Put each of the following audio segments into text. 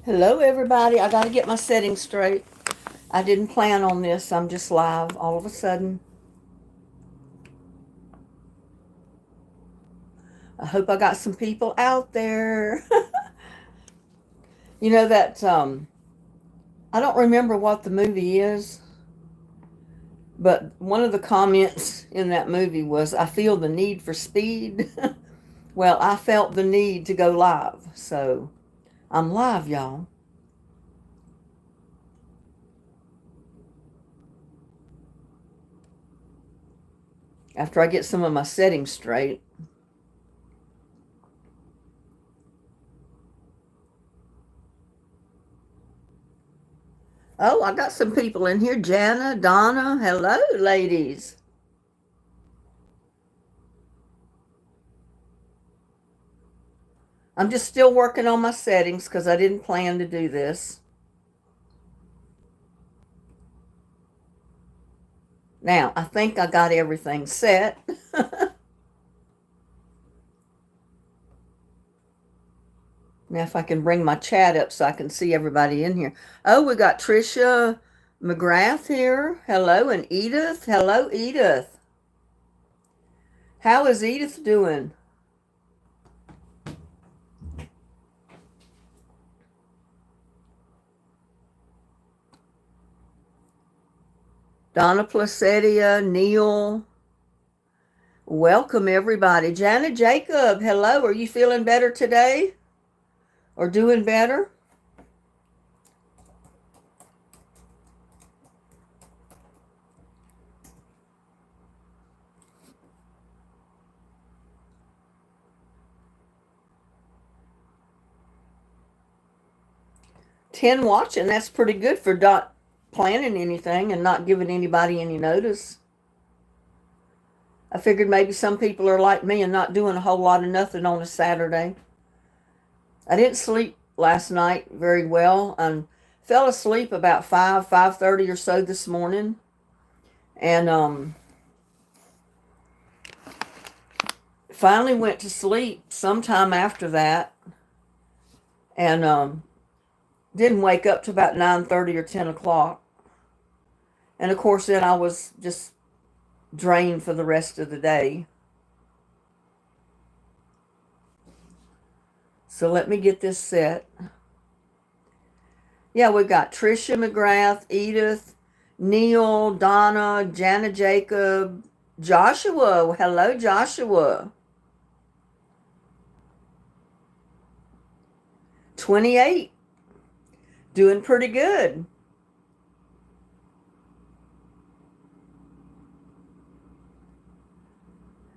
Hello, everybody. I got to get my settings straight. I didn't plan on this. I'm just live all of a sudden. I hope I got some people out there. You know that, I don't remember what the movie is, but one of the comments in that movie was, I feel the need for speed. Well, I felt the need to go live. So I'm live, y'all. After I get some of my settings straight. Oh, I got some people in here. Jana, Donna, hello, ladies. I'm just still working on my settings because I didn't plan to do this. Now, I think I got everything set. Now, if I can bring my chat up so I can see everybody in here. Oh, we got Trisha McGrath here. Hello, and Edith. Hello, Edith. How is Edith doing? Donna Placedia, Neil. Welcome, everybody. Janet Jacob, hello. Are you feeling better today? Or doing better? Ten watching, that's pretty good for not planning anything and not giving anybody any notice. I figured maybe some people are like me and not doing a whole lot of nothing on a Saturday. I didn't sleep last night very well and fell asleep about 5:30 or so this morning. And finally went to sleep sometime after that. And didn't wake up to about 9:30 or 10 o'clock. And of course, then I was just drained for the rest of the day. So let me get this set. Yeah, we've got Trisha McGrath, Edith, Neil, Donna, Jana Jacob, Joshua. Hello, Joshua. 28. Doing pretty good.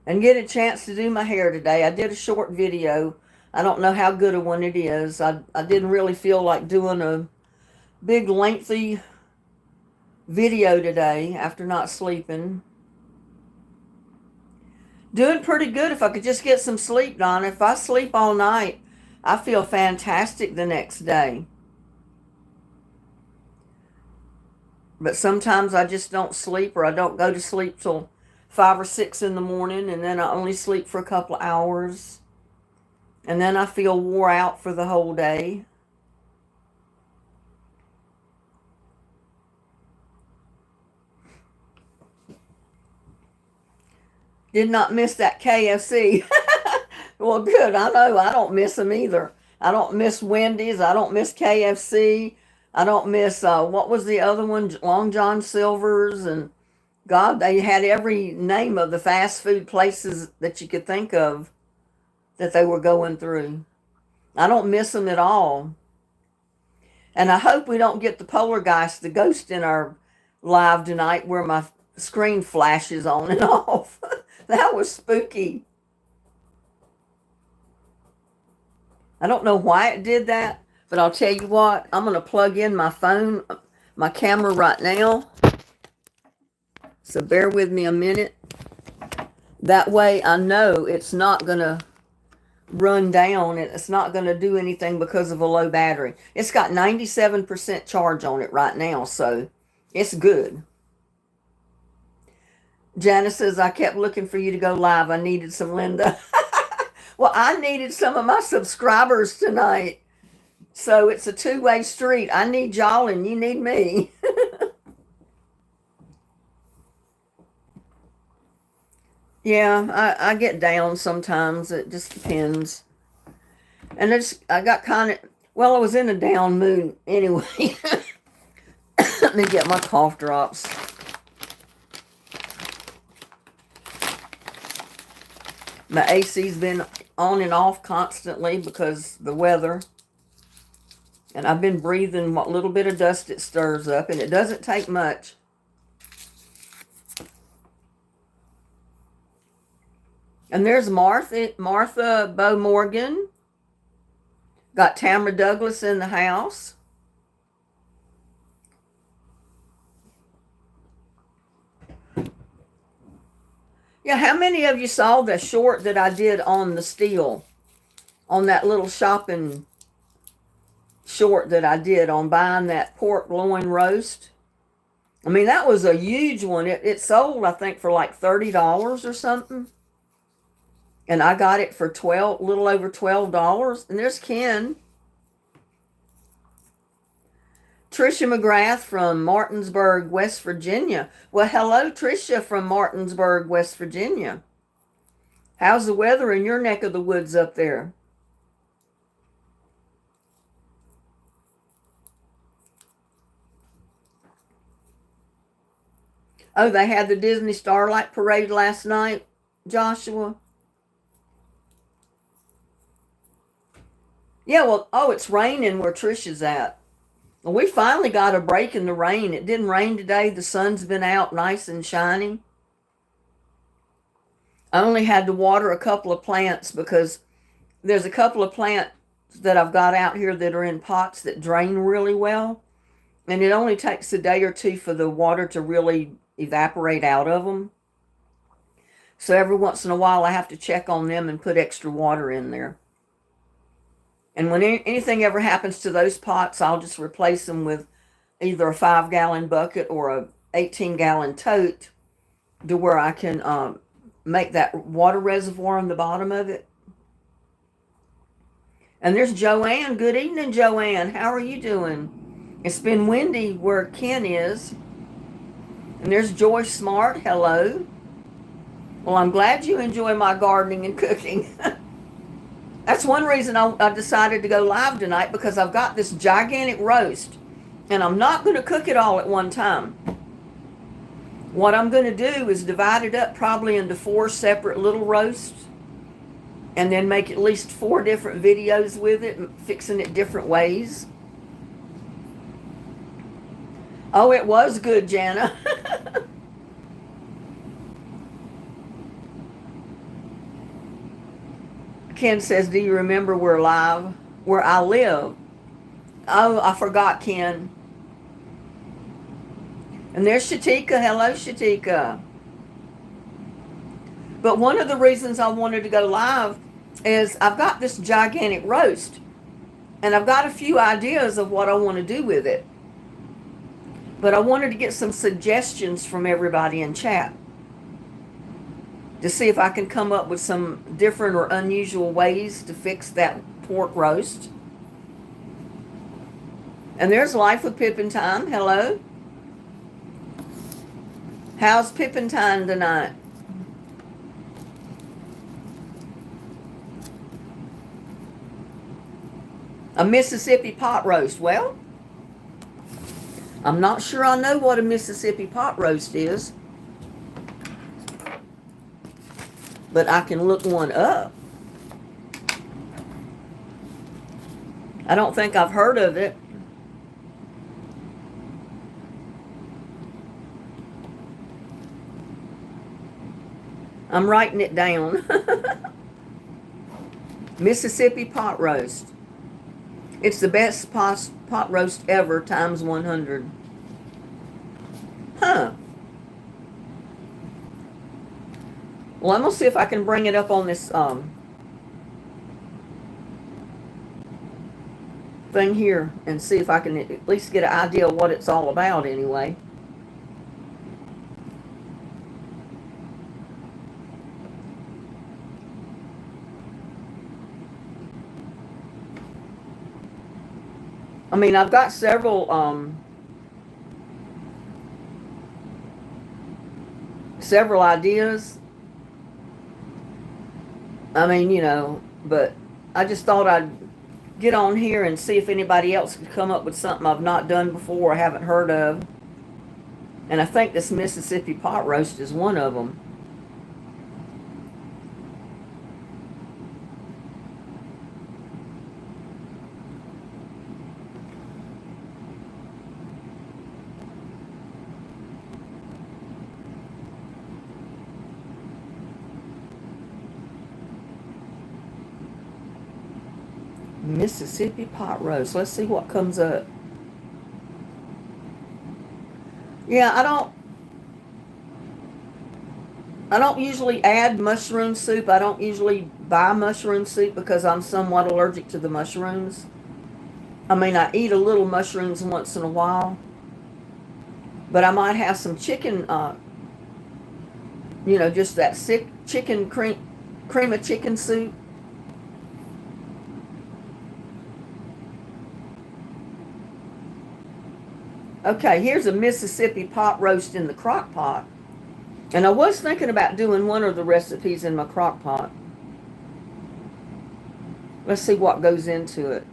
And get a chance to do my hair today. I did a short video. I don't know how good a one it is. I didn't really feel like doing a big lengthy video today after not sleeping. Doing pretty good if I could just get some sleep, Donna. If I sleep all night, I feel fantastic the next day. But sometimes I just don't sleep, or I don't go to sleep till 5 or 6 in the morning, and then I only sleep for a couple of hours. And then I feel wore out for the whole day. Did not miss that KFC. Well, good. I know I don't miss them either. I don't miss Wendy's. I don't miss KFC. I don't miss, what was the other one? Long John Silver's. And God, they had every name of the fast food places that you could think of that they were going through. I don't miss them at all. And I hope we don't get the poltergeist, the ghost in our live tonight where my screen flashes on and off. That was spooky. I don't know why it did that, but I'll tell you what, I'm going to plug in my phone, my camera right now. So bear with me a minute. That way I know it's not going to run down. It's not going to do anything because of a low battery. It's got 97% charge on it right now, so it's good. Janice says, I kept looking for you to go live. I needed some Linda. Well, I needed some of my subscribers tonight So it's a two-way street. I need y'all and you need me. Yeah, I get down sometimes. It just depends. And I got kind of, well, I was in a down mood anyway. Let me get my cough drops. My AC's been on and off constantly because the weather. And I've been breathing what little bit of dust it stirs up, and it doesn't take much. And there's Martha Bo Morgan. Got Tamara Douglas in the house. Yeah, how many of you saw the short that I did on the steel? On that little shopping short that I did on buying that pork loin roast? I mean, that was a huge one. It sold, I think, for like $30 or something. And I got it for little over $12. And there's Ken. Tricia McGrath from Martinsburg, West Virginia. Well, hello, Tricia from Martinsburg, West Virginia. How's the weather in your neck of the woods up there? Oh, they had the Disney Starlight Parade last night, Joshua? Yeah, well, oh, it's raining where Trisha's at. Well, we finally got a break in the rain. It didn't rain today. The sun's been out nice and shiny. I only had to water a couple of plants because there's a couple of plants that I've got out here that are in pots that drain really well. And it only takes a day or two for the water to really evaporate out of them. So every once in a while I have to check on them and put extra water in there. And when anything ever happens to those pots, I'll just replace them with either a 5-gallon bucket or a 18-gallon tote to where I can make that water reservoir on the bottom of it. And there's Joanne. Good evening, Joanne. How are you doing? It's been windy where Ken is. And there's Joyce Smart. Hello. Well, I'm glad you enjoy my gardening and cooking. That's one reason I decided to go live tonight, because I've got this gigantic roast. And I'm not going to cook it all at one time. What I'm going to do is divide it up probably into 4 separate little roasts. And then make at least 4 different videos with it, fixing it different ways. Oh, it was good, Jana. Ken says, do you remember where I live? Oh, I forgot, Ken. And there's Shatika. Hello, Shatika. But one of the reasons I wanted to go live is I've got this gigantic roast. And I've got a few ideas of what I want to do with it. But I wanted to get some suggestions from everybody in chat to see if I can come up with some different or unusual ways to fix that pork roast. And there's Life with Pippintine. Hello. How's Pippintine tonight? A Mississippi pot roast. Well, I'm not sure I know what a Mississippi pot roast is, but I can look one up. I don't think I've heard of it. I'm writing it down. Mississippi pot roast. It's the best pot roast ever times 100. Huh. Well, I'm going to see if I can bring it up on this thing here and see if I can at least get an idea of what it's all about anyway. I mean, I've got several ideas. I mean, but I just thought I'd get on here and see if anybody else could come up with something I've not done before or haven't heard of. And I think this Mississippi pot roast is one of them. Mississippi pot roast. Let's see what comes up. Yeah, I don't usually add mushroom soup. I don't usually buy mushroom soup because I'm somewhat allergic to the mushrooms. I mean, I eat a little mushrooms once in a while, but I might have some chicken, just that sick chicken cream of chicken soup. Okay, here's a Mississippi pot roast in the crock pot. And I was thinking about doing one of the recipes in my crock pot. Let's see what goes into it.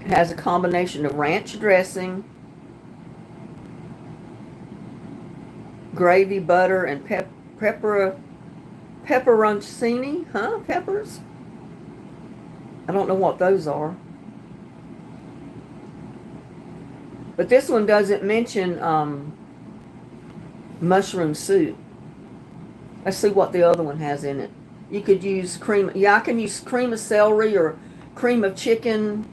It has a combination of ranch dressing, gravy, butter, and pepperoncini, peppers? I don't know what those are. But this one doesn't mention mushroom soup. Let's see what the other one has in it. You could use cream. Yeah, I can use cream of celery or cream of chicken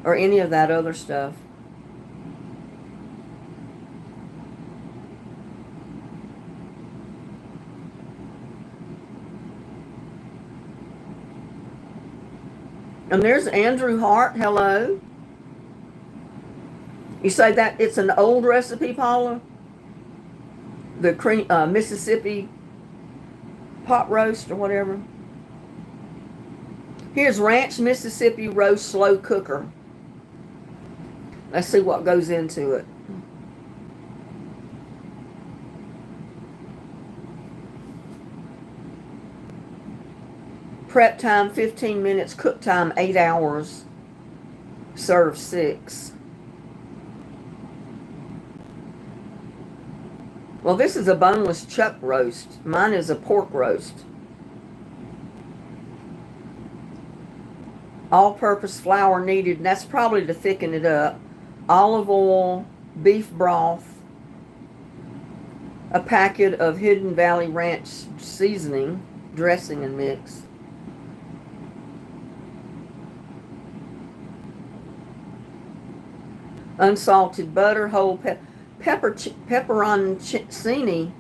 or any of that other stuff. And there's Andrew Hart. Hello. You say that it's an old recipe, Paula? The cream Mississippi pot roast or whatever. Here's Ranch Mississippi Roast Slow Cooker. Let's see what goes into it. Prep time 15 minutes, cook time 8 hours. Serve 6. Well, this is a boneless chuck roast. Mine is a pork roast. All-purpose flour needed, and that's probably to thicken it up. Olive oil, beef broth, a packet of Hidden Valley Ranch seasoning, dressing and mix. Unsalted butter, whole pepperoncini.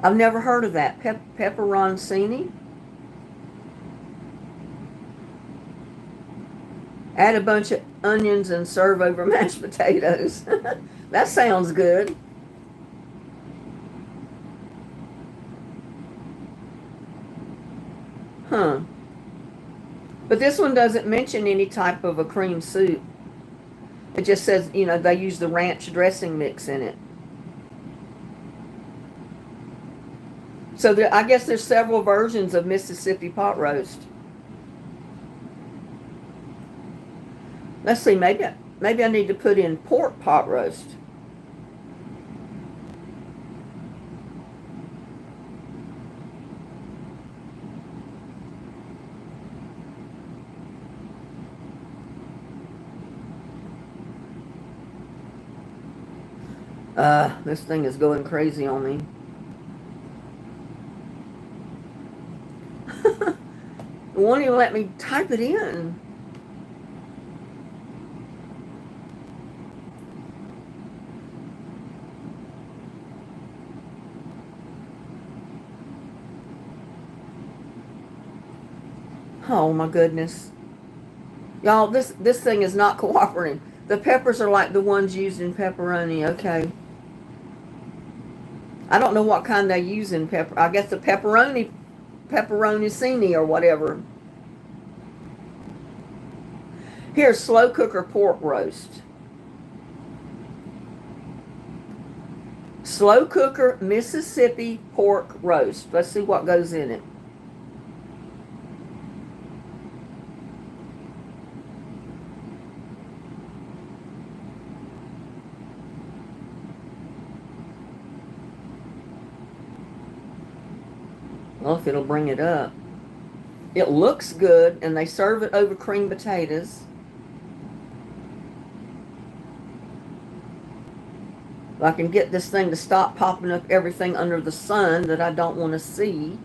I've never heard of that. Pepperoncini. Add a bunch of onions and serve over mashed potatoes. That sounds good. Huh. But this one doesn't mention any type of a cream soup. It just says, they use the ranch dressing mix in it. So I guess there's several versions of Mississippi pot roast. Let's see, maybe I need to put in pork pot roast. This thing is going crazy on me. It won't even let me type it in. Oh my goodness. Y'all, this thing is not cooperating. The peppers are like the ones used in pepperoni. Okay. I don't know what kind they use in pepper. I guess the pepperoni pepperoncini or whatever. Here's slow cooker pork roast. Slow cooker Mississippi pork roast. Let's see what goes in it. Well, if it'll bring it up. It looks good, and they serve it over cream potatoes. If I can get this thing to stop popping up everything under the sun that I don't want to see.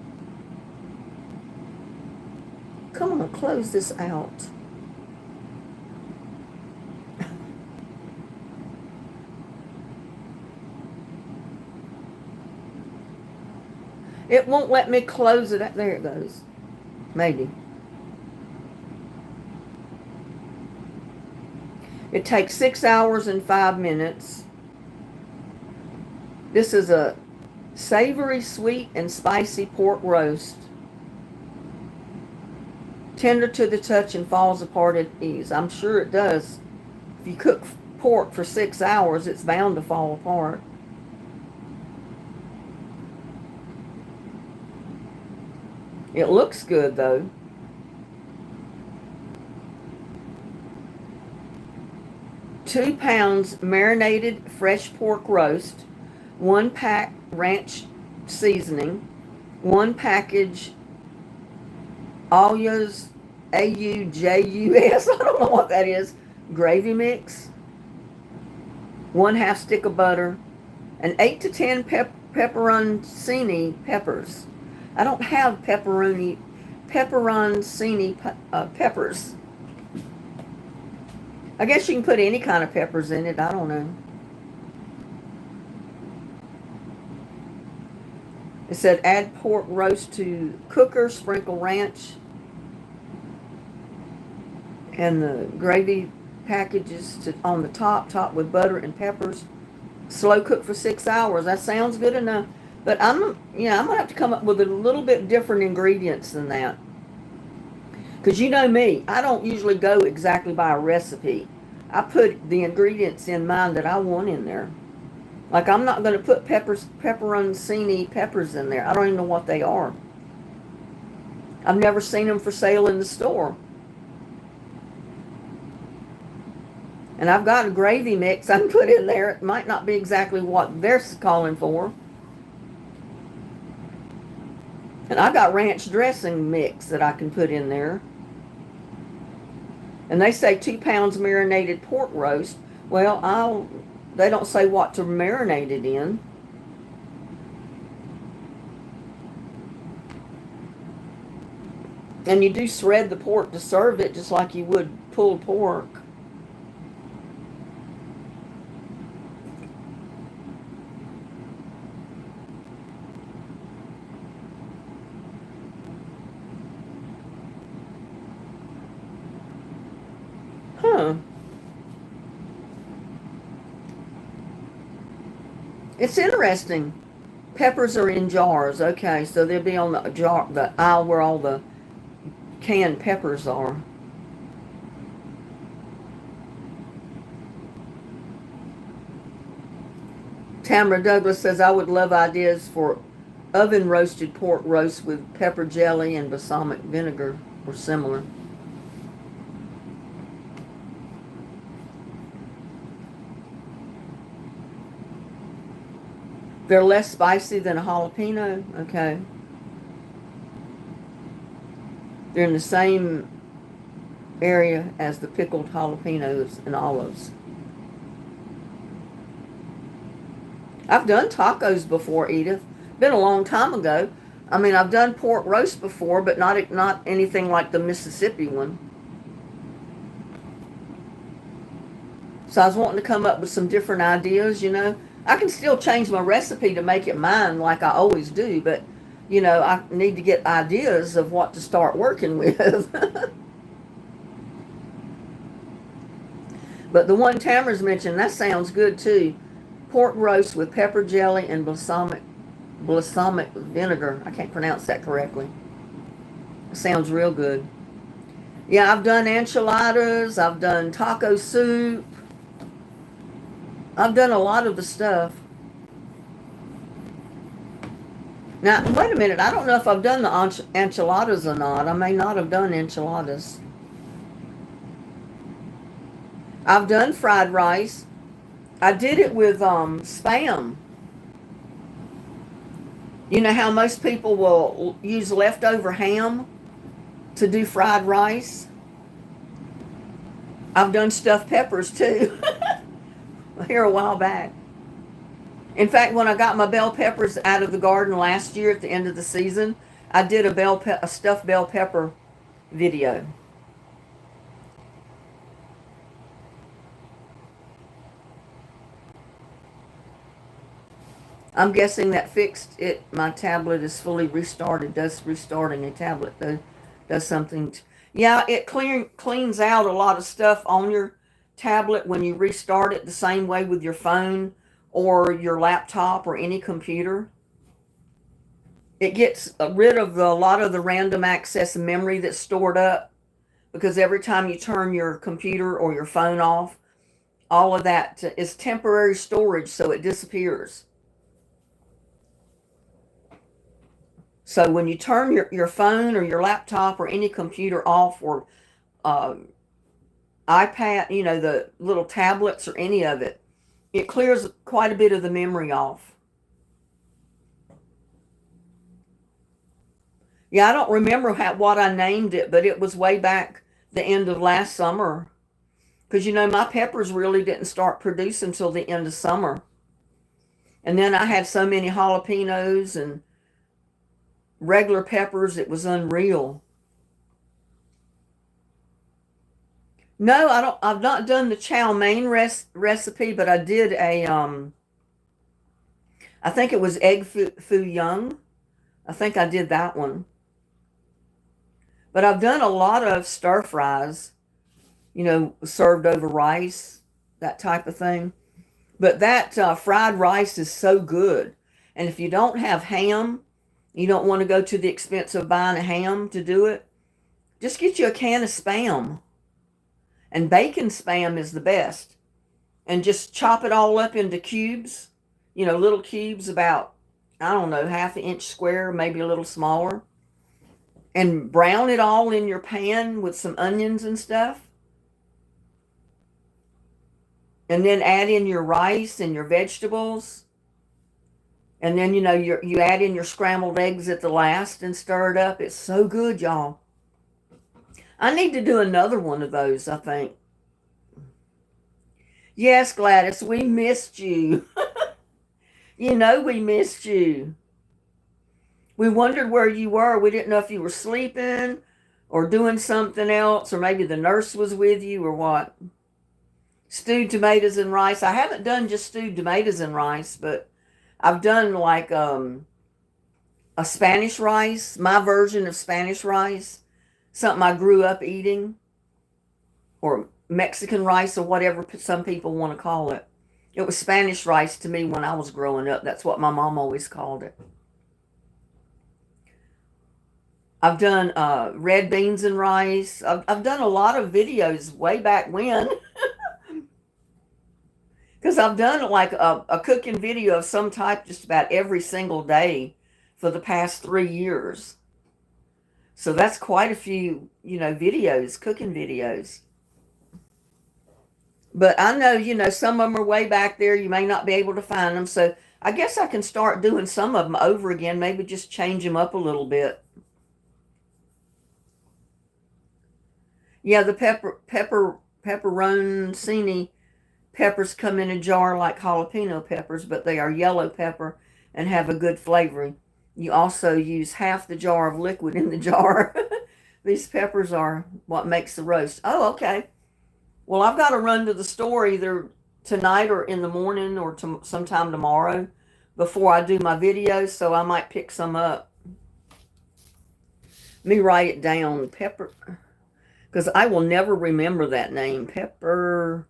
Come on, close this out. It won't let me close it. There it goes. Maybe. It takes 6 hours and 5 minutes. This is a savory, sweet, and spicy pork roast. Tender to the touch and falls apart at ease. I'm sure it does. If you cook pork for 6 hours, it's bound to fall apart. It looks good, though. Two pounds marinated fresh pork roast, 1 pack ranch seasoning, 1 package Aujus, Aujus, I don't know what that is, gravy mix, 1/2 stick of butter, and 8 to 10 pepperoncini peppers. I don't have pepperoncini peppers. I guess you can put any kind of peppers in it. I don't know. It said add pork roast to cooker, sprinkle ranch, and the gravy packages on the top with butter and peppers. Slow cook for 6 hours. That sounds good enough. But I'm gonna have to come up with a little bit different ingredients than that. Because you know me, I don't usually go exactly by a recipe. I put the ingredients in mine that I want in there. Like I'm not going to put pepperoncini peppers in there. I don't even know what they are. I've never seen them for sale in the store. And I've got a gravy mix I can put in there. It might not be exactly what they're calling for. And I've got ranch dressing mix that I can put in there. And they say 2 pounds marinated pork roast. Well, they don't say what to marinate it in. And you do shred the pork to serve it just like you would pulled pork. Huh. It's interesting. Peppers are in jars. Okay, so they'll be on the aisle where all the canned peppers are. Tamara Douglas says, I would love ideas for oven roasted pork roast with pepper jelly and balsamic vinegar or similar. They're less spicy than a jalapeno. Okay. They're in the same area as the pickled jalapenos and olives. I've done tacos before, Edith. Been a long time ago. I mean, I've done pork roast before, but not anything like the Mississippi one. So I was wanting to come up with some different ideas, you know. I can still change my recipe to make it mine like I always do, but, you know, I need to get ideas of what to start working with. But the one Tamara's mentioned, that sounds good too. Pork roast with pepper jelly and balsamic vinegar. I can't pronounce that correctly. Sounds real good. Yeah, I've done enchiladas. I've done taco soup. I've done a lot of the stuff. Now, wait a minute. I don't know if I've done the enchiladas or not. I may not have done enchiladas. I've done fried rice. I did it with spam. You know how most people will use leftover ham to do fried rice? I've done stuffed peppers too here a while back. In fact, when I got my bell peppers out of the garden last year at the end of the season, I did a stuffed bell pepper video. I'm guessing that fixed it. My tablet is fully restarted. Does restarting a tablet though does something? Yeah, it cleans out a lot of stuff on your tablet when you restart it. The same way with your phone or your laptop or any computer. It gets rid of a lot of the random access memory that's stored up because every time you turn your computer or your phone off, all of that is temporary storage, so it disappears. So when you turn your phone or your laptop or any computer off or uh, iPad, you know, the little tablets or any of it, it clears quite a bit of the memory off. Yeah, I don't remember what I named it, but it was way back the end of last summer. Because, you know, my peppers really didn't start producing until the end of summer. And then I had so many jalapenos and regular peppers, it was unreal. No, I don't. I've not done the chow mein recipe, but I did a. I think it was egg foo young. I think I did that one. But I've done a lot of stir fries. You know, served over rice, that type of thing. But that fried rice is so good. And if you don't have ham, you don't want to go to the expense of buying a ham to do it. Just get you a can of Spam. And bacon Spam is the best. And just chop it all up into cubes, you know, little cubes about, I don't know, half an inch square, maybe a little smaller. And brown it all in your pan with some onions and stuff. And then add in your rice and your vegetables. And then, you know, you add in your scrambled eggs at the last and stir it up. It's so good, y'all. I need to do another one of those, I think. Yes, Gladys, we missed you. You know we missed you. We wondered where you were. We didn't know if you were sleeping or doing something else, or maybe the nurse was with you or what. Stewed tomatoes and rice. I haven't done just stewed tomatoes and rice, but I've done like a Spanish rice, my version of Spanish rice, something I grew up eating, or Mexican rice, or whatever some people want to call it. It was Spanish rice to me when I was growing up. That's what my mom always called it. I've done red beans and rice. I've done a lot of videos way back when. Because I've done like a cooking video of some type just about every single day for the past 3 years. So that's quite a few, you know, videos, cooking videos. But I know, you know, some of them are way back there. You may not be able to find them. So I guess I can start doing some of them over again. Maybe just change them up a little bit. Yeah, the pepperoncini peppers come in a jar like jalapeno peppers, but they are yellow pepper and have a good flavoring. You also use half the jar of liquid in the jar. These peppers are what makes the roast. Oh, okay. Well, I've got to run to the store either tonight or in the morning or sometime tomorrow before I do my videos, so I might pick some up. Let me write it down. Pepper, because I will never remember that name. Pepper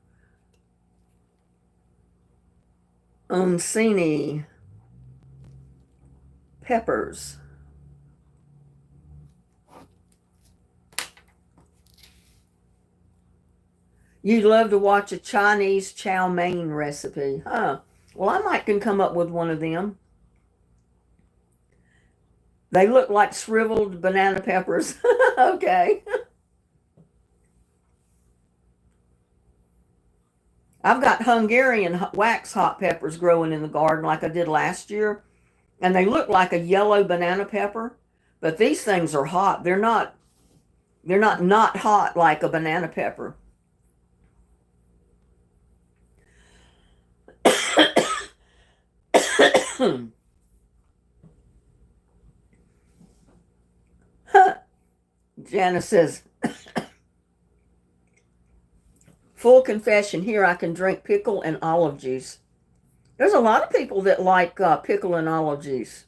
oncini peppers. You'd love to watch a Chinese chow mein recipe, huh? Well, I might can come up with one of them. They look like shriveled banana peppers. Okay. I've got Hungarian wax hot peppers growing in the garden like I did last year, and they look like a yellow banana pepper, but these things are hot. They're not hot like a banana pepper. Janice says, full confession here, I can drink pickle and olive juice. There's a lot of people that like pickle and olive juice.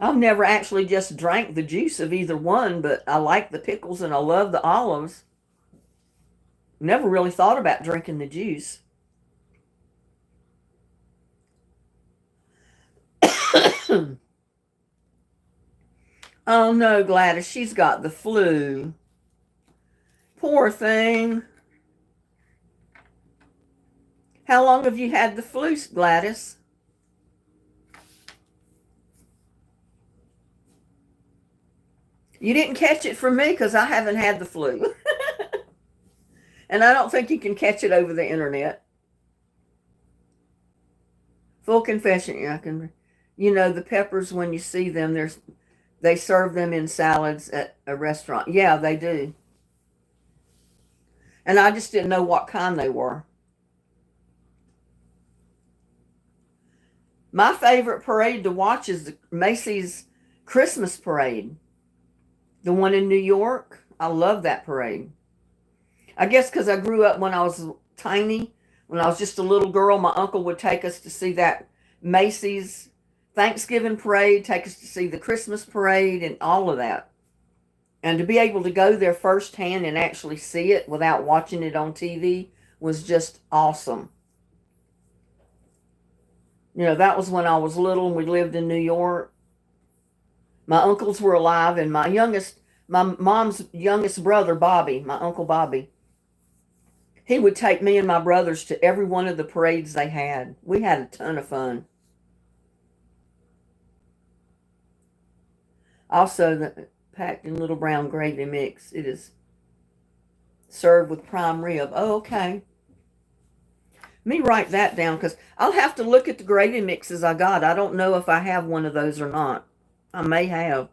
I've never actually just drank the juice of either one, but I like the pickles and I love the olives. Never really thought about drinking the juice. Oh no, Gladys, she's got the flu. Poor thing. How long have you had the flu, Gladys? You didn't catch it from me because I haven't had the flu. And I don't think you can catch it over the internet. Full confession, yeah, I can. You know, the peppers, when you see them, they serve them in salads at a restaurant. Yeah, they do. And I just didn't know what kind they were. My favorite parade to watch is the Macy's Christmas parade, the one in New York. I love that parade. I guess because I grew up when I was tiny. When I was just a little girl, my uncle would take us to see that Macy's Thanksgiving parade, take us to see the Christmas parade, and all of that. And to be able to go there firsthand and actually see it without watching it on TV was just awesome. You know, that was when I was little and we lived in New York. My uncles were alive, and my mom's youngest brother, Bobby, my uncle Bobby, he would take me and my brothers to every one of the parades they had. We had a ton of fun. Also, the packed in little brown gravy mix. It is served with prime rib. Oh, okay. Let me write that down because I'll have to look at the gravy mixes I got. I don't know if I have one of those or not. I may have.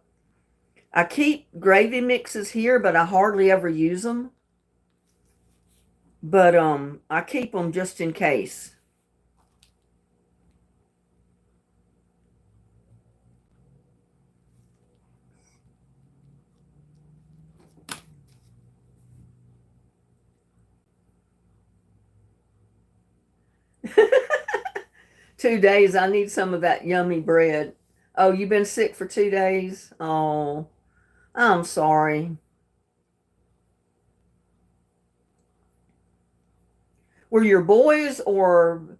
I keep gravy mixes here, but I hardly ever use them. But I keep them just in case. 2 days. I need some of that yummy bread. Oh, you've been sick for 2 days? Oh, I'm sorry. Were your boys or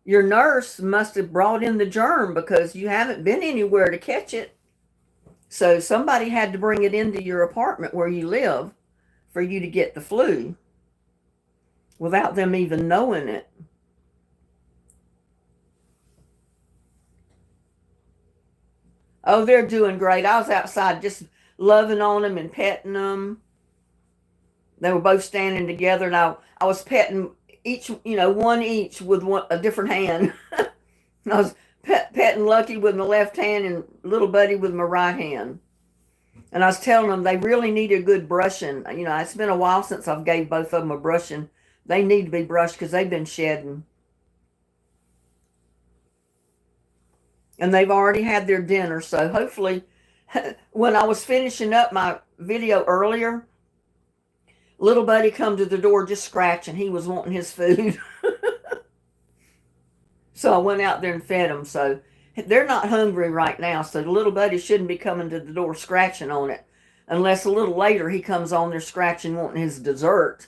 your nurse must have brought in the germ because you haven't been anywhere to catch it? So somebody had to bring it into your apartment where you live for you to get the flu without them even knowing it. Oh, they're doing great. I was outside just loving on them and petting them. They were both standing together, and I was petting each, one each with a different hand. I was petting Lucky with my left hand and little Buddy with my right hand. And I was telling them they really need a good brushing. It's been a while since I've gave both of them a brushing. They need to be brushed because they've been shedding. And they've already had their dinner. So hopefully, when I was finishing up my video earlier, little Buddy come to the door just scratching. He was wanting his food. So I went out there and fed them. So they're not hungry right now. So the little Buddy shouldn't be coming to the door scratching on it. Unless a little later he comes on there scratching wanting his dessert.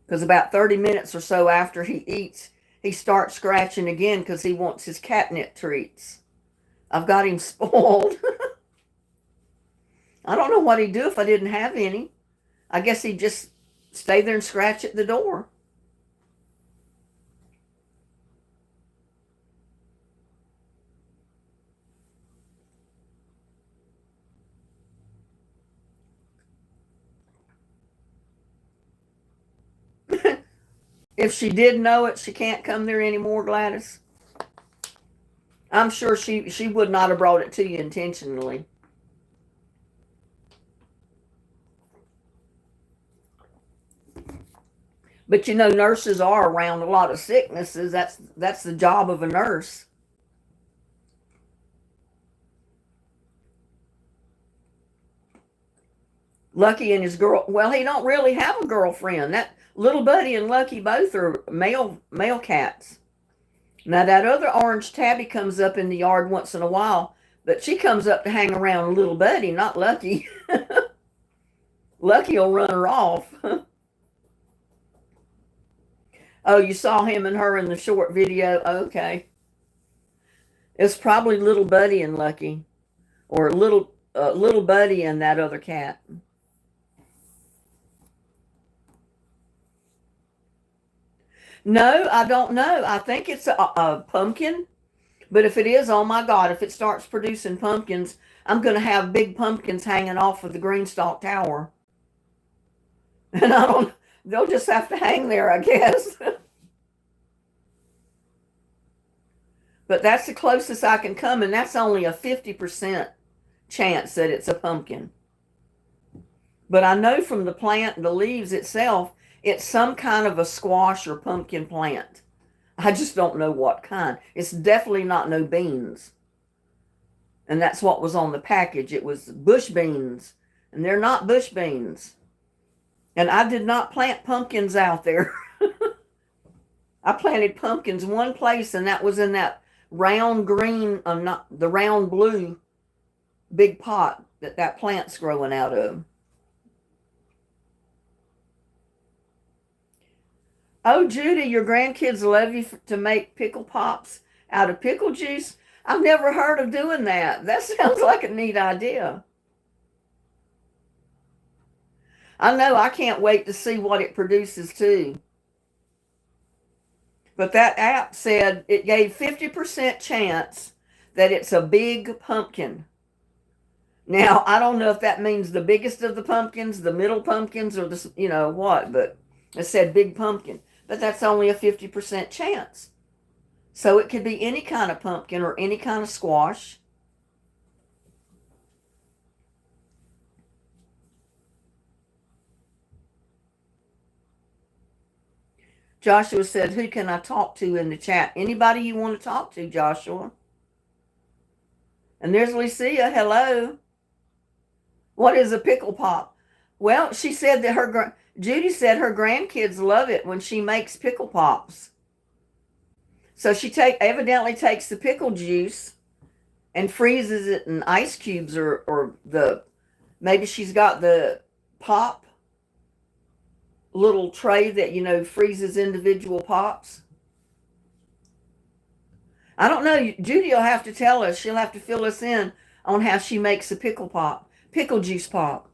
Because about 30 minutes or so after he eats, he starts scratching again because he wants his catnip treats. I've got him spoiled. I don't know what he'd do if I didn't have any. I guess he'd just stay there and scratch at the door. If she did know it, she can't come there anymore, Gladys. I'm sure she would not have brought it to you intentionally. But you know, nurses are around a lot of sicknesses. That's the job of a nurse. Lucky and his girl. Well, he don't really have a girlfriend. That little Buddy and Lucky both are male cats. Now that other orange tabby comes up in the yard once in a while, but she comes up to hang around little Buddy, not Lucky. Lucky will run her off. Oh, you saw him and her in the short video? Okay. It's probably little Buddy and Lucky, or little Buddy and that other cat. No, I don't know. I think it's a pumpkin. But if it is, oh my God, if it starts producing pumpkins, I'm going to have big pumpkins hanging off of the Greenstalk Tower. And they'll just have to hang there, I guess. But that's the closest I can come, and that's only a 50% chance that it's a pumpkin. But I know from the plant, the leaves itself, it's some kind of a squash or pumpkin plant. I just don't know what kind. It's definitely not no beans. And that's what was on the package. It was bush beans, and they're not bush beans. And I did not plant pumpkins out there. I planted pumpkins one place, and that was in that round green, not the round blue big pot that plant's growing out of. Oh, Judy, your grandkids love you to make pickle pops out of pickle juice. I've never heard of doing that. That sounds like a neat idea. I know, I can't wait to see what it produces too. But that app said it gave 50% chance that it's a big pumpkin. Now, I don't know if that means the biggest of the pumpkins, the middle pumpkins, or the, what, but it said big pumpkin. But that's only a 50% chance. So it could be any kind of pumpkin or any kind of squash. Joshua said, who can I talk to in the chat? Anybody you want to talk to, Joshua? And there's Lucia. Hello. What is a pickle pop? Well, she said that Judy said her grandkids love it when she makes pickle pops. So she evidently takes the pickle juice and freezes it in ice cubes, or maybe she's got the pop little tray that freezes individual pops. I don't know. Judy will have to tell us. She'll have to fill us in on how she makes a pickle juice pop.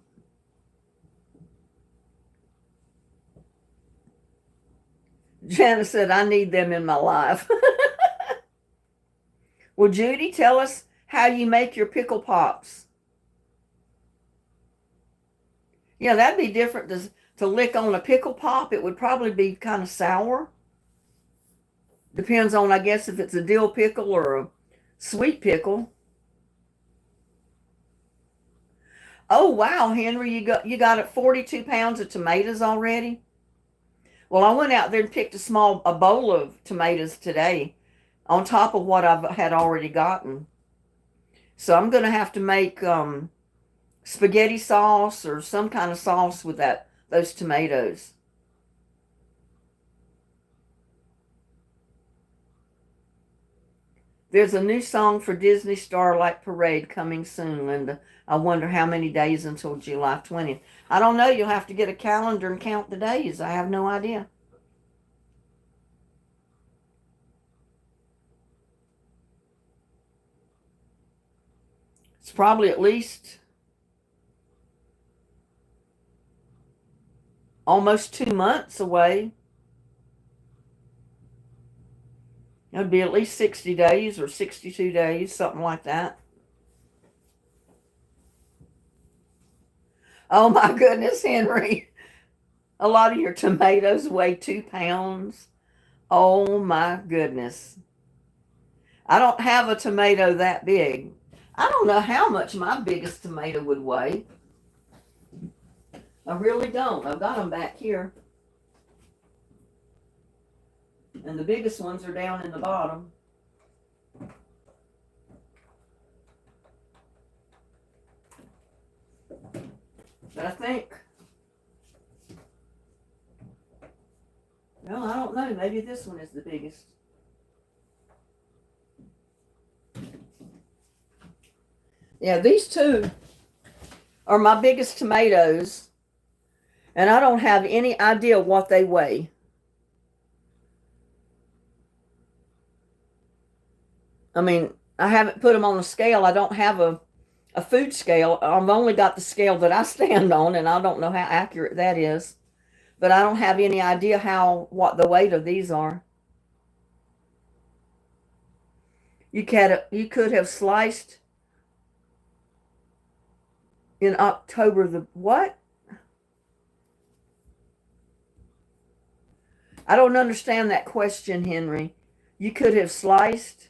Janice said, I need them in my life. Well, Judy, tell us how you make your pickle pops. Yeah, that'd be different to lick on a pickle pop. It would probably be kind of sour. Depends on, I guess, if it's a dill pickle or a sweet pickle. Oh, wow, Henry, you got 42 pounds of tomatoes already? Well, I went out there and picked a bowl of tomatoes today on top of what I had already gotten. So I'm going to have to make spaghetti sauce or some kind of sauce with those tomatoes. There's a new song for Disney Starlight Parade coming soon, Linda. I wonder how many days until July 20th. I don't know. You'll have to get a calendar and count the days. I have no idea. It's probably at least almost 2 months away. It would be at least 60 days or 62 days, something like that. Oh my goodness, Henry. A lot of your tomatoes weigh 2 pounds. Oh my goodness. I don't have a tomato that big. I don't know how much my biggest tomato would weigh. I really don't. I've got them back here. And the biggest ones are down in the bottom. But I think, well, I don't know. Maybe this one is the biggest. Yeah, these two are my biggest tomatoes. And I don't have any idea what they weigh. I mean, I haven't put them on a scale. I don't have a food scale. I've only got the scale that I stand on, and I don't know how accurate that is. But I don't have any idea what the weight of these are. You could have sliced in October the what? I don't understand that question, Henry. You could have sliced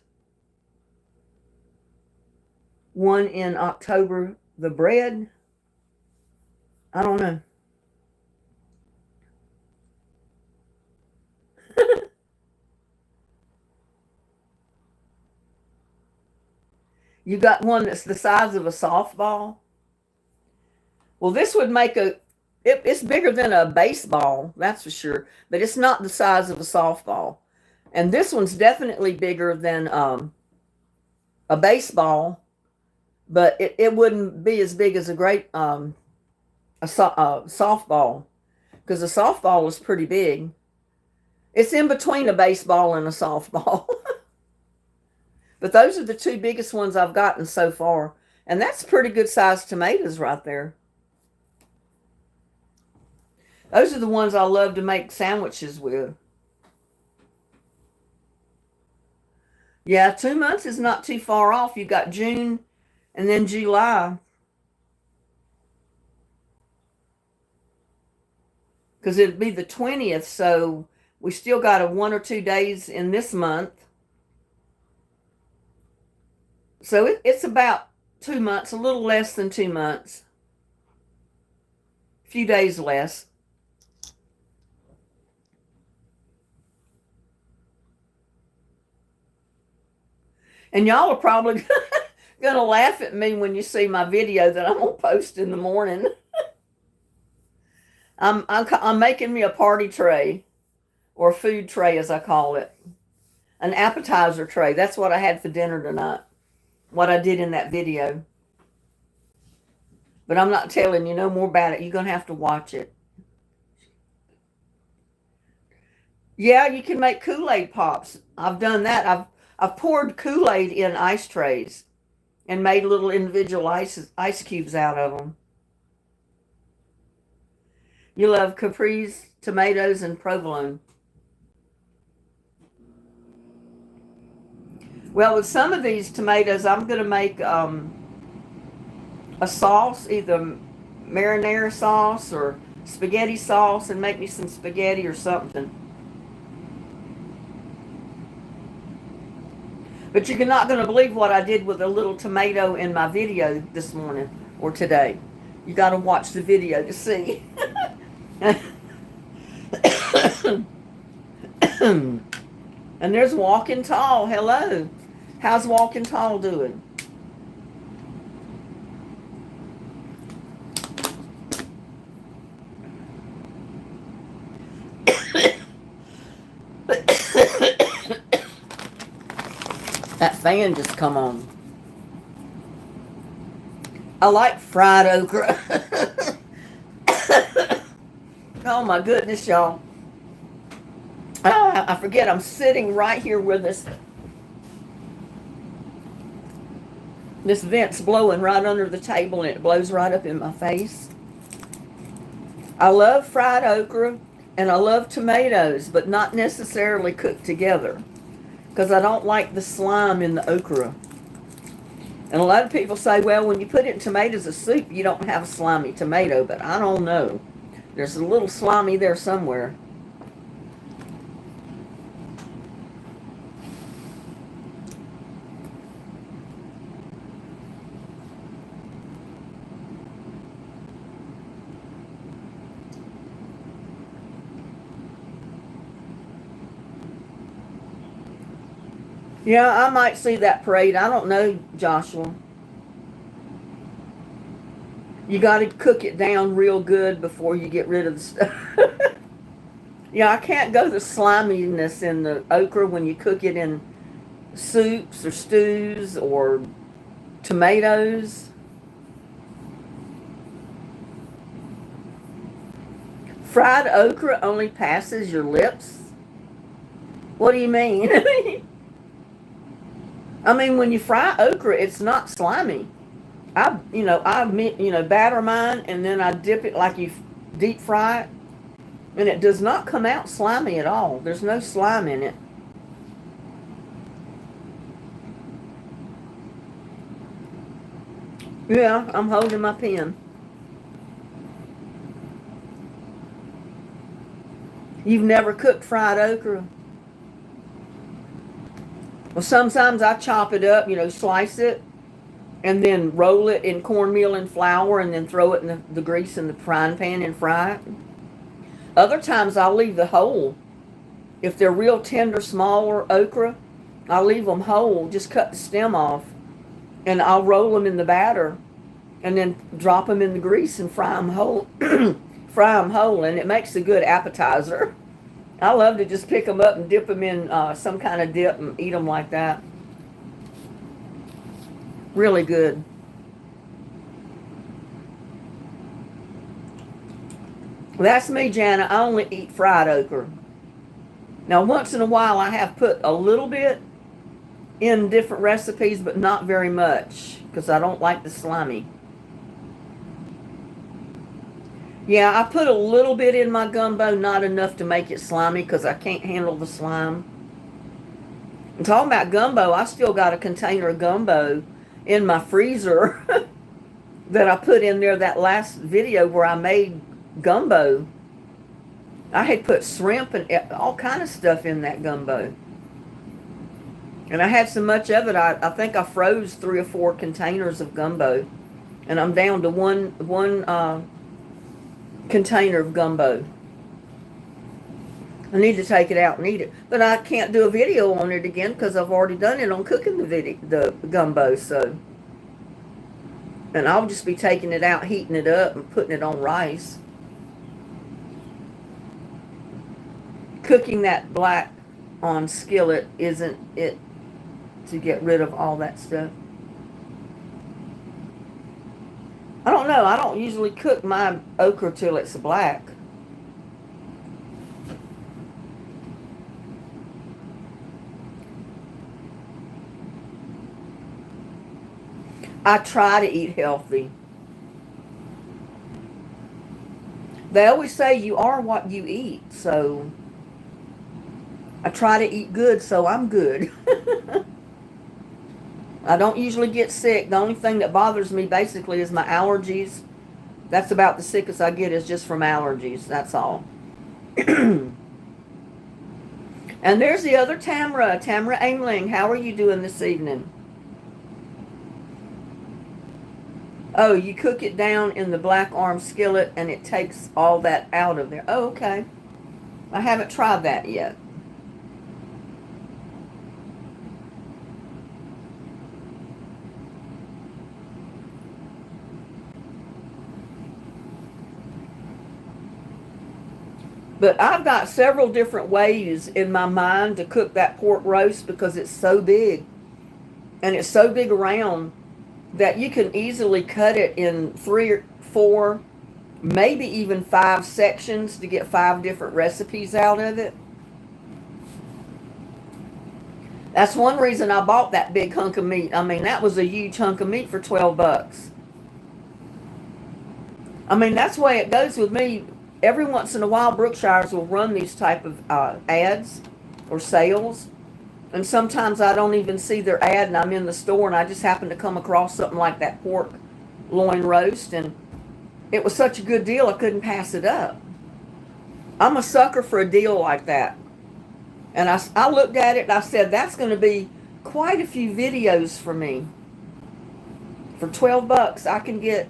one in October the bread. I don't know. You got one that's the size of a softball. Well, this would make it's bigger than a baseball, that's for sure, but it's not the size of a softball. And this one's definitely bigger than a baseball, but it wouldn't be as big as a softball, because a softball is pretty big. It's in between a baseball and a softball. But those are the two biggest ones I've gotten so far. And that's pretty good sized tomatoes right there. Those are the ones I love to make sandwiches with. Yeah, 2 months is not too far off. You got June and then July. Because it'd be the 20th, so we still got a 1 or 2 days in this month. So it's about 2 months, a little less than 2 months. A few days less. And y'all are probably going to laugh at me when you see my video that I'm going to post in the morning. I'm making me a party tray, or a food tray as I call it. An appetizer tray. That's what I had for dinner tonight. What I did in that video. But I'm not telling you no more about it. You're going to have to watch it. Yeah, you can make Kool-Aid pops. I've done that. I've poured Kool-Aid in ice trays and made little individual ice cubes out of them. You love capris, tomatoes, and provolone. Well, with some of these tomatoes, I'm going to make a sauce, either marinara sauce or spaghetti sauce, and make me some spaghetti or something. But you're not going to believe what I did with a little tomato in my video this morning or today. You got to watch the video to see. And there's Walking Tall. Hello. How's Walking Tall doing? That fan just come on. I like fried okra. Oh my goodness, y'all. I forget, I'm sitting right here with this This vent's blowing right under the table and it blows right up in my face. I love fried okra and I love tomatoes, but not necessarily cooked together because I don't like the slime in the okra. And a lot of people say, well, when you put it in tomatoes as soup, you don't have a slimy tomato, but I don't know. There's a little slimy there somewhere. Yeah, I might see that parade. I don't know, Joshua. You got to cook it down real good before you get rid of the stuff. Yeah, I can't go the sliminess in the okra when you cook it in soups or stews or tomatoes. Fried okra only passes your lips? What do you mean? I mean, when you fry okra, it's not slimy. I batter mine and then I dip it like you deep fry it, and it does not come out slimy at all. There's no slime in it. Yeah, I'm holding my pen. You've never cooked fried okra? Well, sometimes I chop it up, slice it, and then roll it in cornmeal and flour and then throw it in the grease in the frying pan and fry it. Other times I'll leave the whole. If they're real tender, smaller okra, I'll leave them whole, just cut the stem off, and I'll roll them in the batter and then drop them in the grease and fry them whole. Fry them whole, and it makes a good appetizer. I love to just pick them up and dip them in some kind of dip and eat them like that. Really good. That's me, Jana. I only eat fried okra. Now, once in a while, I have put a little bit in different recipes, but not very much because I don't like the slimy. Yeah, I put a little bit in my gumbo, not enough to make it slimy because I can't handle the slime. And talking about gumbo, I still got a container of gumbo in my freezer that I put in there that last video where I made gumbo. I had put shrimp and all kind of stuff in that gumbo. And I had so much of it, I think I froze 3 or 4 containers of gumbo. And I'm down to one container of gumbo. I need to take it out and eat it. But I can't do a video on it again because I've already done it on cooking the gumbo. So, and I'll just be taking it out, heating it up, and putting it on rice. Cooking that black on skillet isn't it to get rid of all that stuff. I don't know. I don't usually cook my okra till it's black. I try to eat healthy. They always say you are what you eat, so I try to eat good, so I'm good. I don't usually get sick. The only thing that bothers me basically is my allergies. That's about the sickest I get is just from allergies. That's all. And there's the other Tamra Aimling. How are you doing this evening? Oh, you cook it down in the black arm skillet and it takes all that out of there. Oh, okay. I haven't tried that yet. But I've got several different ways in my mind to cook that pork roast because it's so big. And it's so big around that you can easily cut it in 3 or 4, maybe even 5 sections to get 5 different recipes out of it. That's one reason I bought that big hunk of meat. I mean, that was a huge hunk of meat for 12 bucks. I mean, that's the way it goes with me. Every once in a while, Brookshires will run these type of ads or sales. And sometimes I don't even see their ad and I'm in the store and I just happen to come across something like that pork loin roast. And it was such a good deal, I couldn't pass it up. I'm a sucker for a deal like that. And I looked at it and I said, that's going to be quite a few videos for me. For 12 bucks, I can get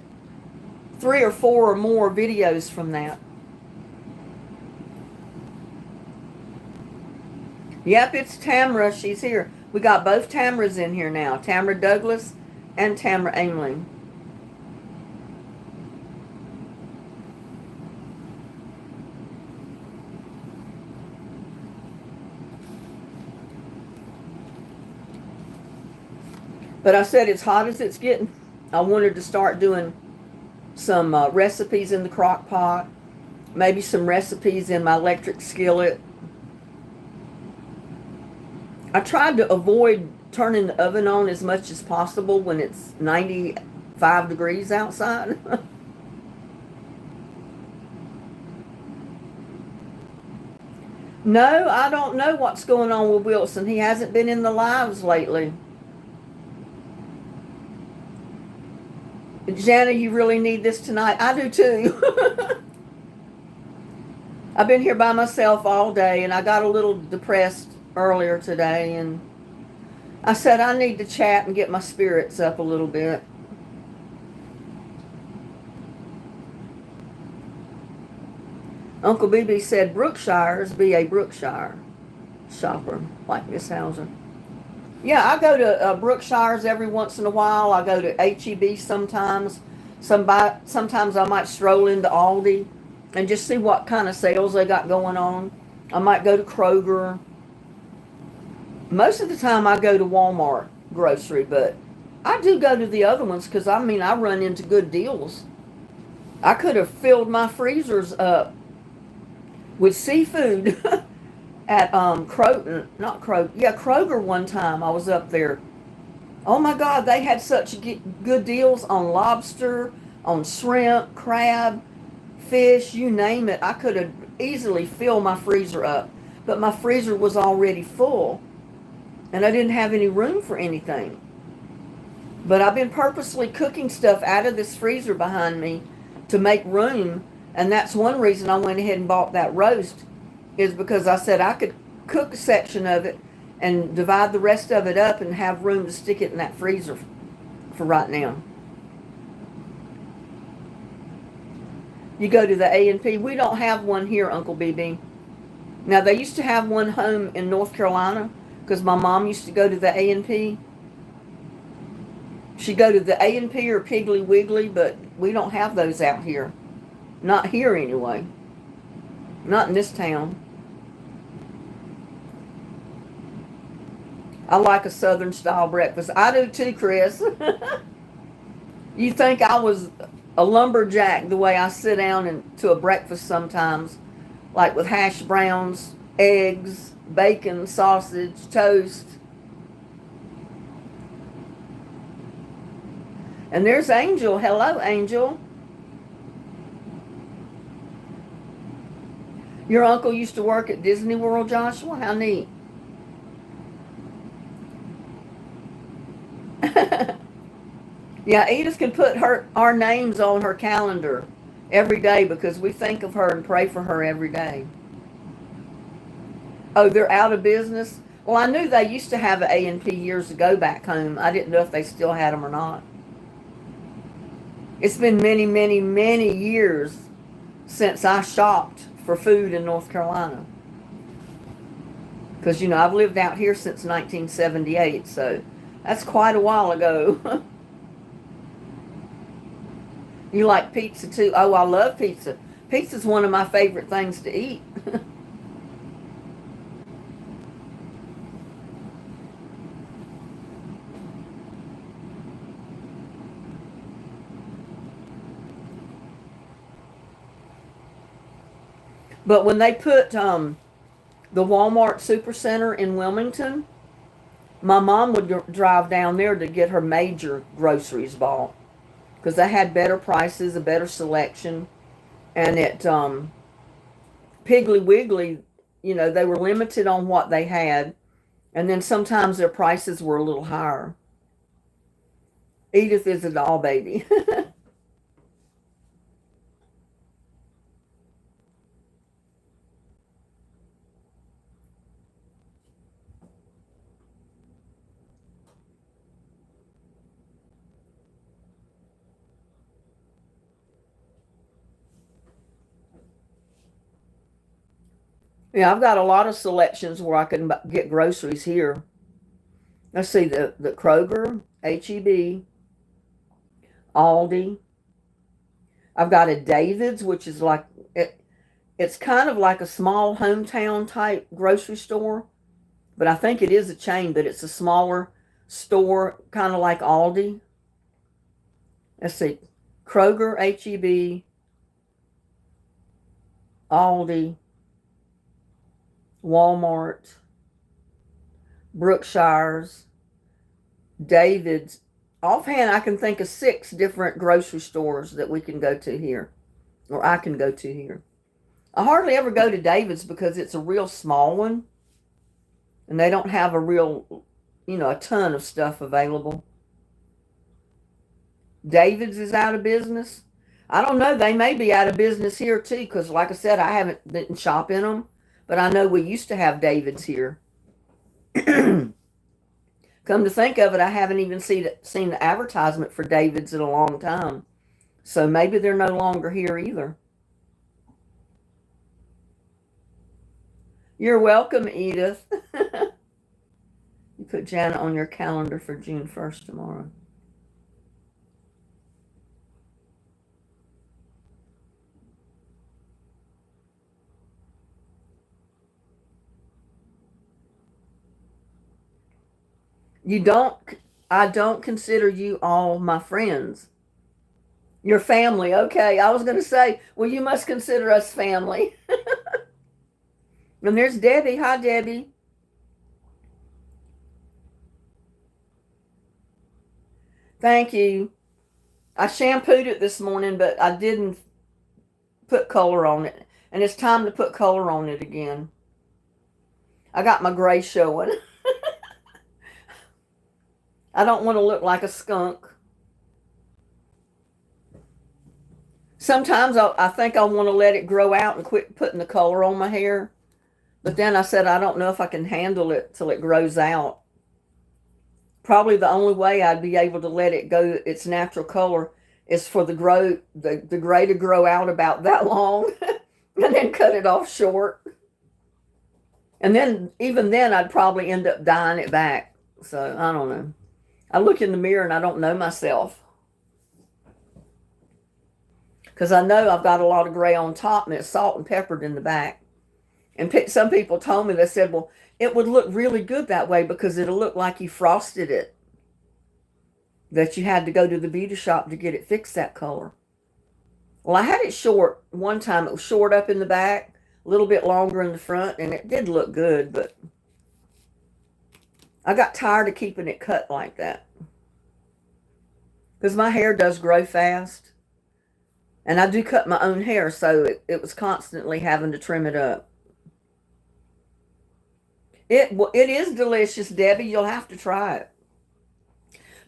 3 or 4 or more videos from that. Yep, it's Tamra. She's here. We got both Tamras in here now. Tamra Douglas and Tamra Aimling. But I said, as hot as it's getting, I wanted to start doing some recipes in the crock pot, maybe some recipes in my electric skillet. I tried to avoid turning the oven on as much as possible when it's 95 degrees outside. No, I don't know what's going on with Wilson. He hasn't been in the lives lately. Jana, you really need this tonight. I do too. I've been here by myself all day and I got a little depressed earlier today and I said I need to chat and get my spirits up a little bit. Uncle BB said Brookshires be a Brookshire shopper like Miss Hauser. Yeah, I go to Brookshires every once in a while. I go to HEB sometimes. Sometimes I might stroll into Aldi and just see what kind of sales they got going on. I might go to Kroger. Most of the time I go to Walmart grocery, but I do go to the other ones because, I mean, I run into good deals. I could have filled my freezers up with seafood at Kroger one time. I was up there. Oh my God, they had such good deals on lobster, on shrimp, crab, fish, you name it. I could have easily filled my freezer up, but my freezer was already full and I didn't have any room for anything. But I've been purposely cooking stuff out of this freezer behind me to make room, and that's one reason I went ahead and bought that roast, is because I said I could cook a section of it and divide the rest of it up and have room to stick it in that freezer for right now. You go to the A&P. We don't have one here, Uncle BB. Now, they used to have one home in North Carolina because my mom used to go to the A&P. She'd go to the A&P or Piggly Wiggly, but we don't have those out here. Not here anyway. Not in this town. I like a Southern style breakfast. I do too, Chris. You think I was a lumberjack the way I sit down to a breakfast sometimes, like with hash browns, eggs, bacon, sausage, toast. And there's Angel. Hello, Angel. Your uncle used to work at Disney World, Joshua? How neat. Yeah, Edith can put our names on her calendar every day because we think of her and pray for her every day. Oh, they're out of business? Well, I knew they used to have an A&P years ago back home. I didn't know if they still had them or not. It's been many, many, many years since I shopped for food in North Carolina. Because, I've lived out here since 1978, so that's quite a while ago. You like pizza too? Oh, I love pizza. Pizza's one of my favorite things to eat. But when they put the Walmart Supercenter in Wilmington, My mom would drive down there to get her major groceries bought because they had better prices, a better selection, and at Piggly Wiggly, they were limited on what they had, and then sometimes their prices were a little higher. Edith is a doll baby. Yeah, I've got a lot of selections where I can get groceries here. Let's see, the Kroger, HEB, Aldi. I've got a David's, which is like it's kind of like a small hometown type grocery store, but I think it is a chain, but it's a smaller store, kind of like Aldi. Let's see, Kroger, HEB, Aldi, Walmart, Brookshire's, David's. Offhand, I can think of 6 different grocery stores that we can go to here, or I can go to here. I hardly ever go to David's because it's a real small one, and they don't have a real, a ton of stuff available. David's is out of business. I don't know. They may be out of business here too, because like I said, I haven't been shopping them, but I know we used to have David's here. Come to think of it, I haven't even seen the advertisement for David's in a long time. So maybe they're no longer here either. You're welcome, Edith. You put Janet on your calendar for June 1st tomorrow. I don't consider you all my friends. Your family, okay. I was going to say, well, you must consider us family. And there's Debbie. Hi, Debbie. Thank you. I shampooed it this morning, but I didn't put color on it. And it's time to put color on it again. I got my gray showing. I don't want to look like a skunk. Sometimes I think I want to let it grow out and quit putting the color on my hair. But then I said, I don't know if I can handle it till it grows out. Probably the only way I'd be able to let it go its natural color is for the gray to grow out about that long and then cut it off short. And then even then I'd probably end up dyeing it back. So I don't know. I look in the mirror and I don't know myself. Because I know I've got a lot of gray on top and it's salt and peppered in the back. And some people told me, they said, well, it would look really good that way because it'll look like you frosted it. That you had to go to the beauty shop to get it fixed that color. Well, I had it short one time. It was short up in the back, a little bit longer in the front, and it did look good, but I got tired of keeping it cut like that. Because my hair does grow fast. And I do cut my own hair, so it was constantly having to trim it up. It is delicious, Debbie. You'll have to try it.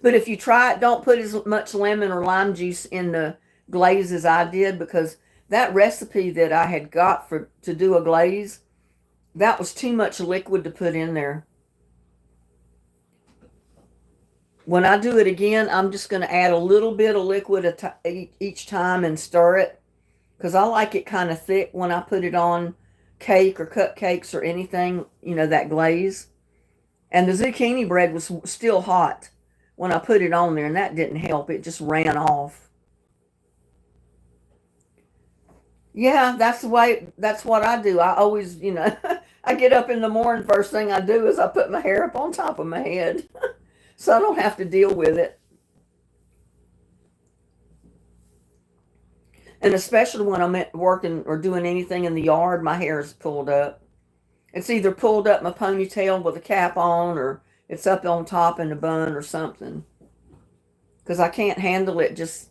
But if you try it, don't put as much lemon or lime juice in the glaze as I did, because that recipe that I had got to do a glaze, that was too much liquid to put in there. When I do it again, I'm just going to add a little bit of liquid each time and stir it, because I like it kind of thick when I put it on cake or cupcakes or anything, that glaze. And the zucchini bread was still hot when I put it on there, and that didn't help. It just ran off. Yeah, that's what I do. I always, I get up in the morning, first thing I do is I put my hair up on top of my head. So I don't have to deal with it. And especially when I'm working or doing anything in the yard, my hair is pulled up. It's either pulled up my ponytail with a cap on, or It's up on top in a bun or something. Because I can't handle it just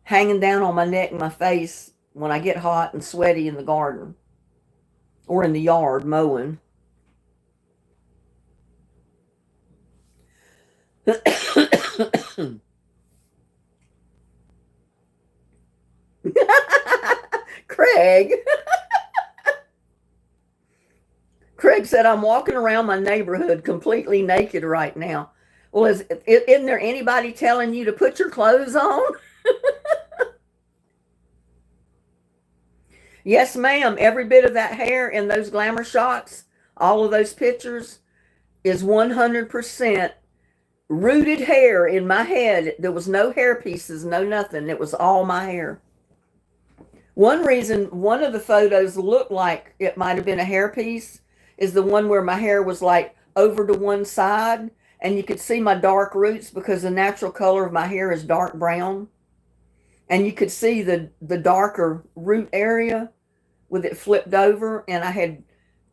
hanging down on my neck and my face when I get hot and sweaty in the garden or in the yard mowing. Craig. Craig said, I'm walking around my neighborhood completely naked right now. Well, isn't there anybody telling you to put your clothes on? Yes, ma'am. Every bit of that hair in those glamour shots, all of those pictures, is 100% rooted hair in my head. There was no hair pieces, no nothing. It was all my hair. One reason one of the photos looked like it might have been a hair piece is the one where my hair was like over to one side and you could see my dark roots because the natural color of my hair is dark brown. And you could see the darker root area with it flipped over, and I had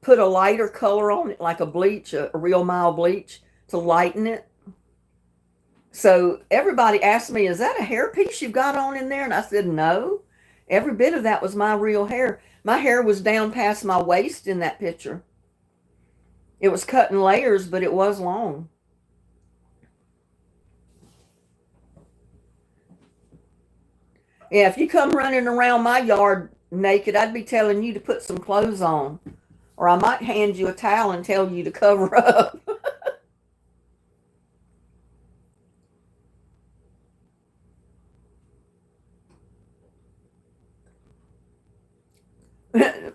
put a lighter color on it, like a bleach, a real mild bleach, to lighten it. So everybody asked me, is that a hair piece you've got on in there? And I said, no. Every bit of that was my real hair. My hair was down past my waist in that picture. It was cut in layers, but it was long. Yeah, if you come running around my yard naked, I'd be telling you to put some clothes on. Or I might hand you a towel and tell you to cover up.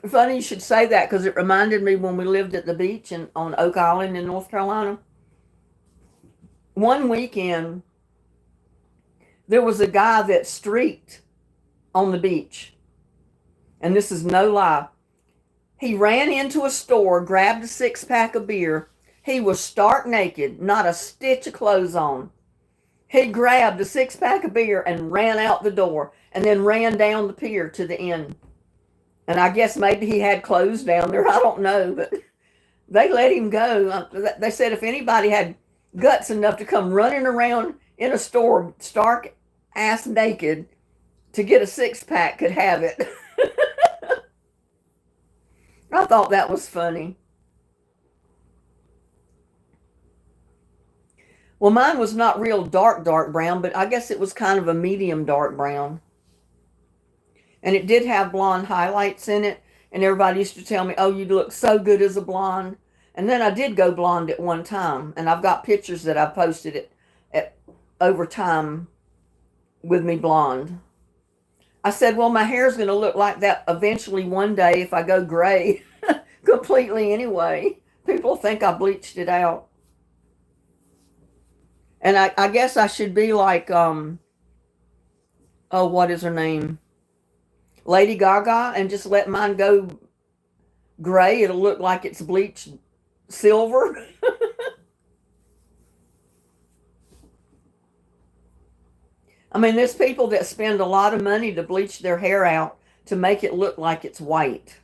Funny you should say that because it reminded me when we lived at the beach on Oak Island in North Carolina. One weekend, there was a guy that streaked on the beach. And this is no lie. He ran into a store, grabbed a 6-pack of beer. He was stark naked, not a stitch of clothes on. He grabbed a 6-pack of beer and ran out the door and then ran down the pier to the end. And I guess maybe he had clothes down there. I don't know, but they let him go. They said if anybody had guts enough to come running around in a store stark ass naked to get a 6-pack could have it. I thought that was funny. Well, mine was not real dark brown, but I guess it was kind of a medium dark brown. And it did have blonde highlights in it. And everybody used to tell me, oh, you look so good as a blonde. And then I did go blonde at one time. And I've got pictures that I posted at over time with me blonde. I said, well, my hair's going to look like that eventually one day if I go gray completely anyway. People think I bleached it out. And I guess I should be like, oh, what is her name? Lady Gaga, and just let mine go gray. It'll look like it's bleached silver. I mean, there's people that spend a lot of money to bleach their hair out to make it look like it's white,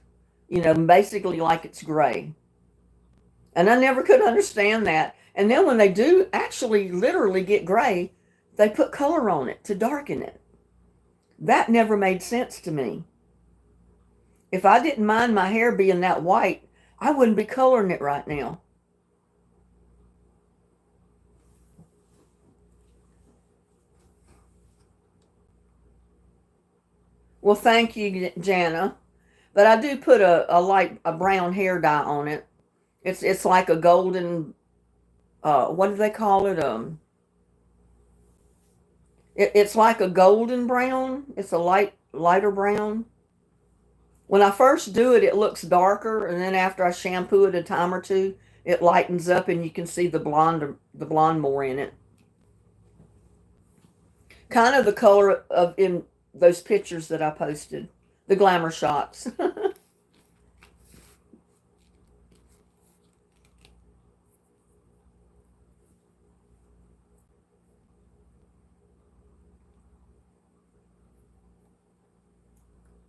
basically like it's gray. And I never could understand that. And then when they do actually literally get gray, they put color on it to darken it. That never made sense to me. If I didn't mind my hair being that white, I wouldn't be coloring it right now. Well, thank you, Jana. But I do put a brown hair dye on it. It's like a golden, what do they call it? It's like a golden brown. It's a lighter brown. When I first do it, it looks darker, and then after I shampoo it a time or two, it lightens up, and you can see the blonde more in it. Kind of the color of in those pictures that I posted, the glamour shots.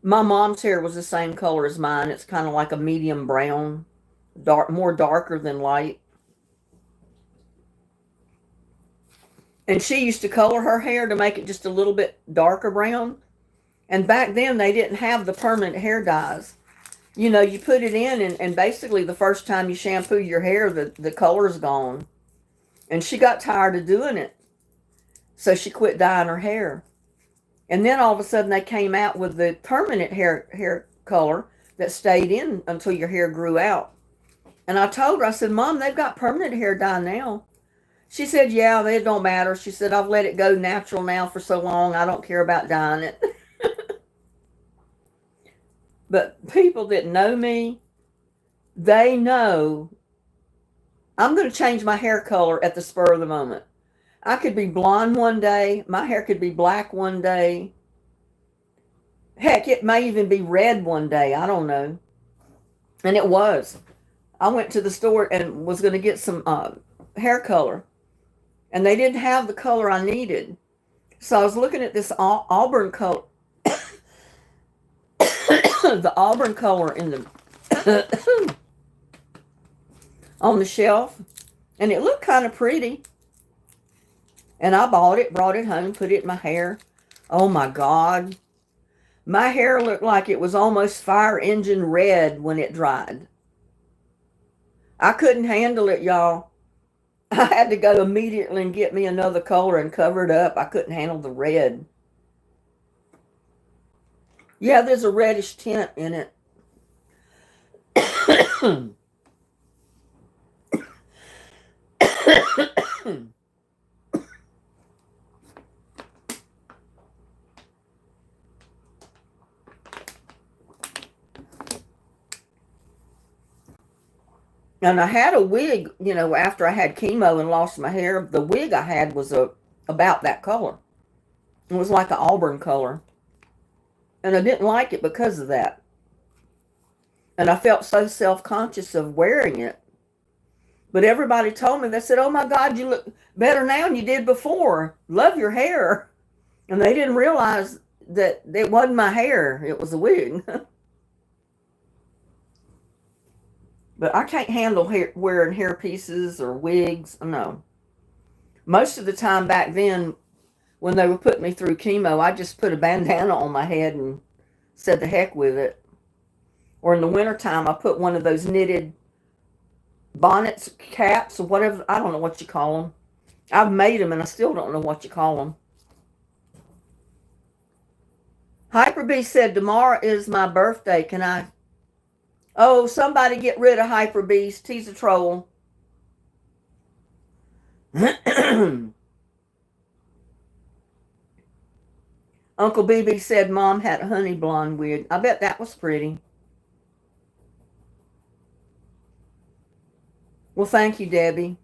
My mom's hair was the same color as mine. It's kind of like a medium brown, more darker than light. And she used to color her hair to make it just a little bit darker brown. And back then, they didn't have the permanent hair dyes. You know, you put it in, and basically the first time you shampoo your hair, the color's gone. And she got tired of doing it. So she quit dyeing her hair. And then all of a sudden they came out with the permanent hair color that stayed in until your hair grew out. And I told her, I said, Mom, they've got permanent hair dye now. She said, yeah, it don't matter. She said, I've let it go natural now for so long, I don't care about dyeing it. But people that know me, they know I'm going to change my hair color at the spur of the moment. I could be blonde one day. My hair could be black one day. Heck, it may even be red one day. I don't know. And it was. I went to the store and was going to get some hair color. And they didn't have the color I needed. So I was looking at this auburn color. The auburn color in the on the shelf. And it looked kind of pretty. And I bought it, brought it home, put it in my hair. Oh my God. My hair looked like it was almost fire engine red when it dried. I couldn't handle it, y'all. I had to go immediately and get me another color and cover it up. I couldn't handle the red. Yeah, there's a reddish tint in it. And I had a wig, you know, after I had chemo and lost my hair. The wig I had was about that color. It was like an auburn color. And I didn't like it because of that. And I felt so self-conscious of wearing it. But everybody told me, they said, oh my God, you look better now than you did before. Love your hair. And they didn't realize that it wasn't my hair. It was a wig. But I can't handle wearing hair pieces or wigs. No. Most of the time back then, when they were putting me through chemo, I just put a bandana on my head and said the heck with it. Or in the wintertime, I put one of those knitted bonnets, caps, or whatever. I don't know what you call them. I've made them and I still don't know what you call them. Hyper-B said, tomorrow is my birthday. Can I? Oh, somebody get rid of Hyper-Beast. He's a troll. Uncle BB said Mom had a honey blonde wig. I bet that was pretty. Well, thank you, Debbie.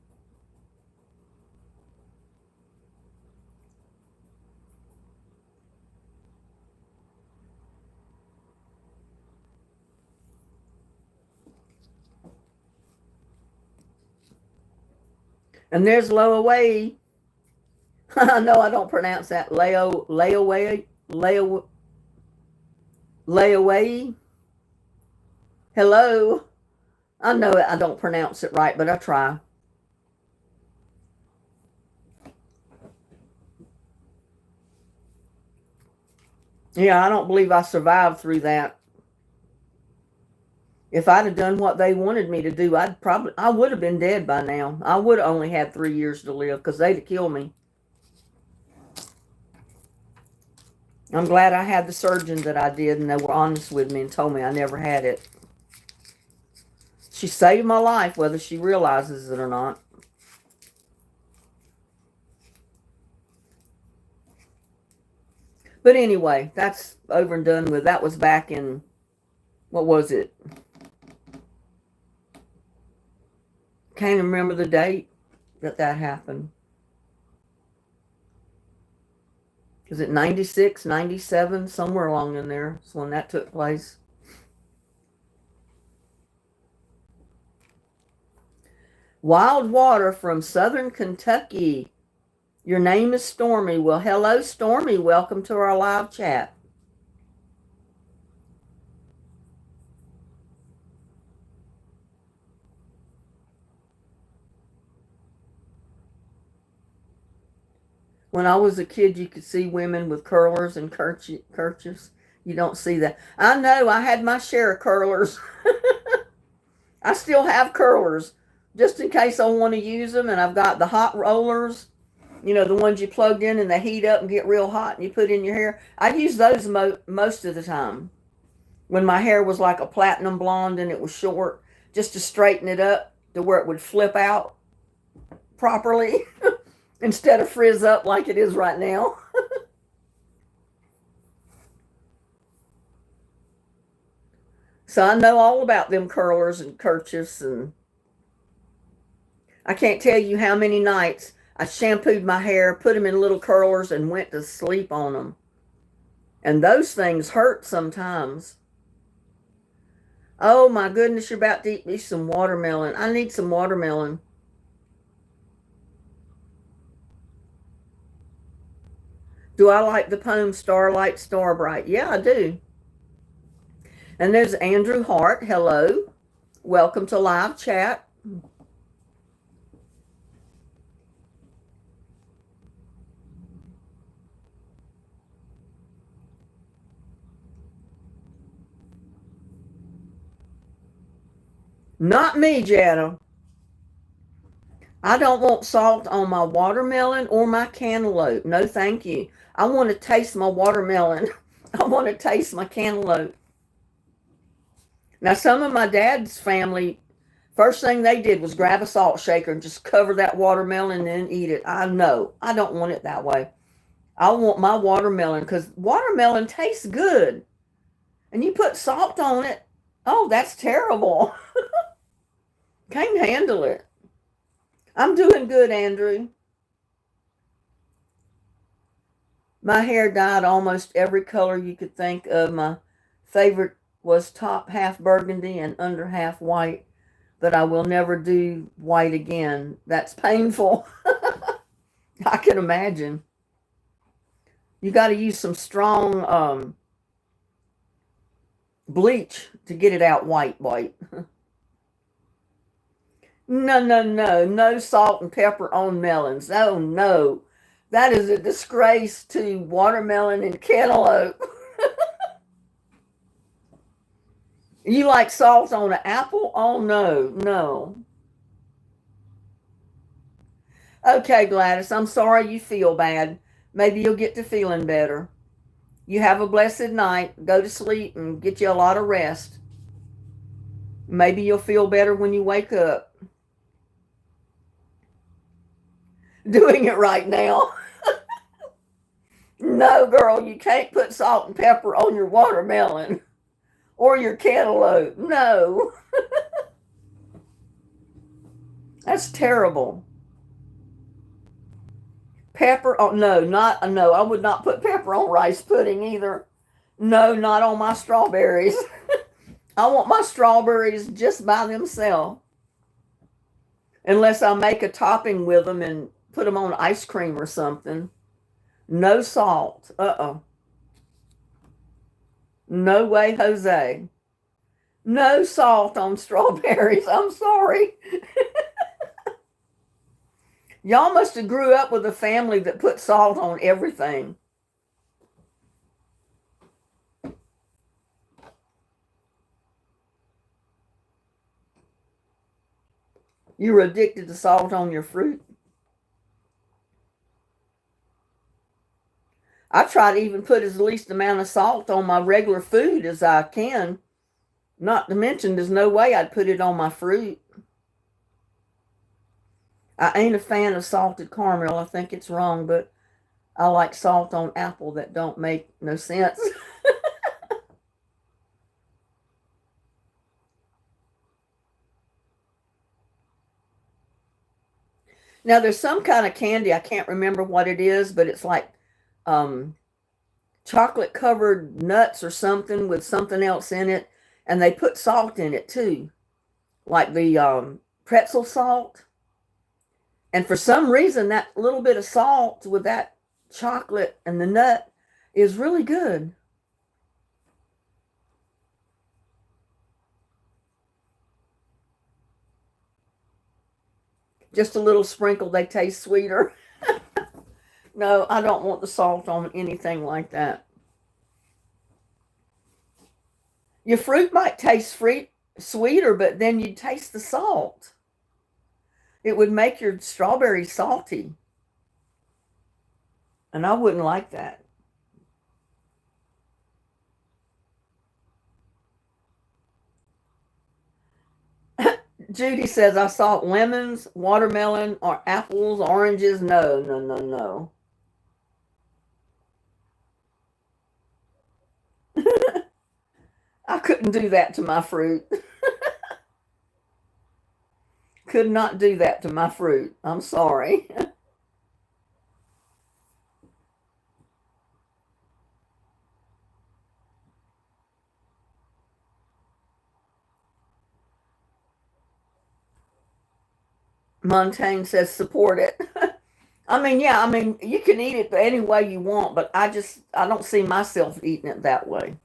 And there's Loaway. No, I don't pronounce that. Layaway. Hello. I know I don't pronounce it right, but I try. Yeah, I don't believe I survived through that. If I'd have done what they wanted me to do, I would have been dead by now. I would have only had 3 years to live because they'd have killed me. I'm glad I had the surgeon that I did, and they were honest with me and told me I never had it. She saved my life, whether she realizes it or not. But anyway, that's over and done with. That was back in, what was it? Can't remember the date that happened. Is it 96, 97? Somewhere along in there is when that took place. Wild Water from Southern Kentucky. Your name is Stormy. Well, hello, Stormy. Welcome to our live chat. When I was a kid, you could see women with curlers and kerchiefs. You don't see that. I know, I had my share of curlers. I still have curlers just in case I want to use them. And I've got the hot rollers, you know, the ones you plugged in and they heat up and get real hot and you put in your hair. I use those most of the time when my hair was like a platinum blonde and it was short, just to straighten it up to where it would flip out properly instead of frizz up like it is right now. So I know all about them curlers and kerchiefs, and I can't tell you how many nights I shampooed my hair, put them in little curlers, and went to sleep on them. And those things hurt sometimes. Oh my goodness, you're about to eat me some watermelon. I need some watermelon. Do I like the poem Starlight Starbright? Yeah, I do. And there's Andrew Hart. Hello. Welcome to live chat. Not me, Jana. I don't want salt on my watermelon or my cantaloupe. No, thank you. I want to taste my watermelon. I want to taste my cantaloupe. Now, some of my dad's family, first thing they did was grab a salt shaker and just cover that watermelon and then eat it. I know. I don't want it that way. I want my watermelon because watermelon tastes good. And you put salt on it. Oh, that's terrible. Can't handle it. I'm doing good, Andrew. My hair dyed almost every color you could think of. My favorite was top half burgundy and under half white, but I will never do white again. That's painful. I can imagine. You got to use some strong bleach to get it out white. No, no, no. No salt and pepper on melons. Oh, no. That is a disgrace to watermelon and cantaloupe. You like salt on an apple? Oh, no, no. Okay, Gladys, I'm sorry you feel bad. Maybe you'll get to feeling better. You have a blessed night. Go to sleep and get you a lot of rest. Maybe you'll feel better when you wake up. Doing it right now. No, girl, you can't put salt and pepper on your watermelon or your cantaloupe. No. That's terrible. Pepper, oh no, not no, I would not put pepper on rice pudding either. No, not on my strawberries. I want my strawberries just by themselves. Unless I make a topping with them and put them on ice cream or something. No salt. No way, Jose. No salt on strawberries. I'm sorry. Y'all must have grew up with a family that put salt on everything. You were addicted to salt on your fruit. I try to even put as least amount of salt on my regular food as I can. Not to mention, there's no way I'd put it on my fruit. I ain't a fan of salted caramel. I think it's wrong, but I like salt on apple that don't make no sense. Now, there's some kind of candy. I can't remember what it is, but it's like chocolate covered nuts or something with something else in it. And they put salt in it too, like the pretzel salt. And for some reason, that little bit of salt with that chocolate and the nut is really good. Just a little sprinkle, they taste sweeter. No, I don't want the salt on anything like that. Your fruit might taste sweeter, but then you'd taste the salt. It would make your strawberry salty. And I wouldn't like that. Judy says, I salt lemons, watermelon, or apples, oranges. No, no, no, no. I couldn't do that to my fruit. Could not do that to my fruit. I'm sorry. Montaigne says, support it. I mean, yeah, I mean, you can eat it any way you want, but I don't see myself eating it that way.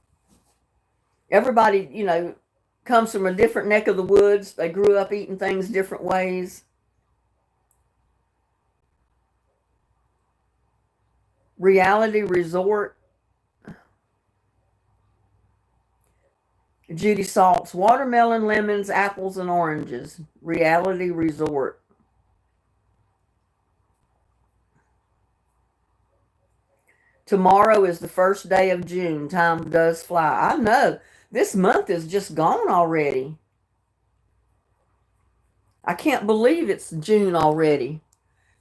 Everybody, comes from a different neck of the woods. They grew up eating things different ways. Reality Resort. Judy salts watermelon, lemons, apples, and oranges. Reality Resort. Tomorrow is the first day of June. Time does fly. I know. This month is just gone already. I can't believe it's June already.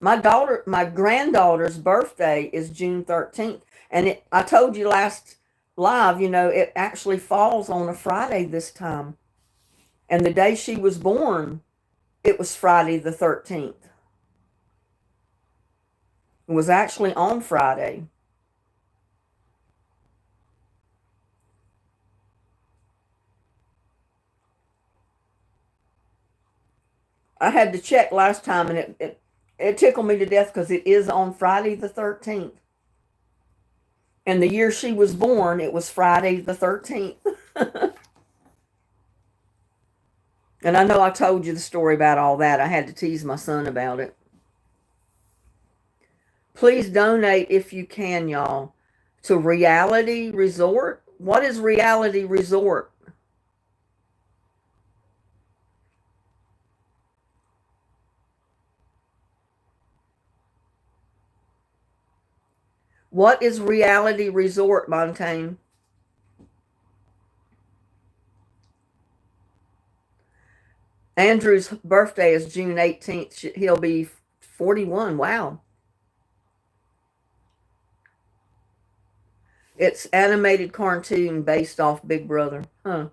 My granddaughter's birthday is June 13th. And I told you last live, it actually falls on a Friday this time. And the day she was born, it was Friday the 13th. It was actually on Friday. I had to check last time, and it tickled me to death because it is on Friday the 13th. And the year she was born, it was Friday the 13th. And I know I told you the story about all that. I had to tease my son about it. Please donate if you can, y'all, to Reality Resort. What is Reality Resort? What is Reality Resort, Montaigne? Andrew's birthday is June 18th. He'll be 41. Wow. It's animated cartoon based off Big Brother. Huh.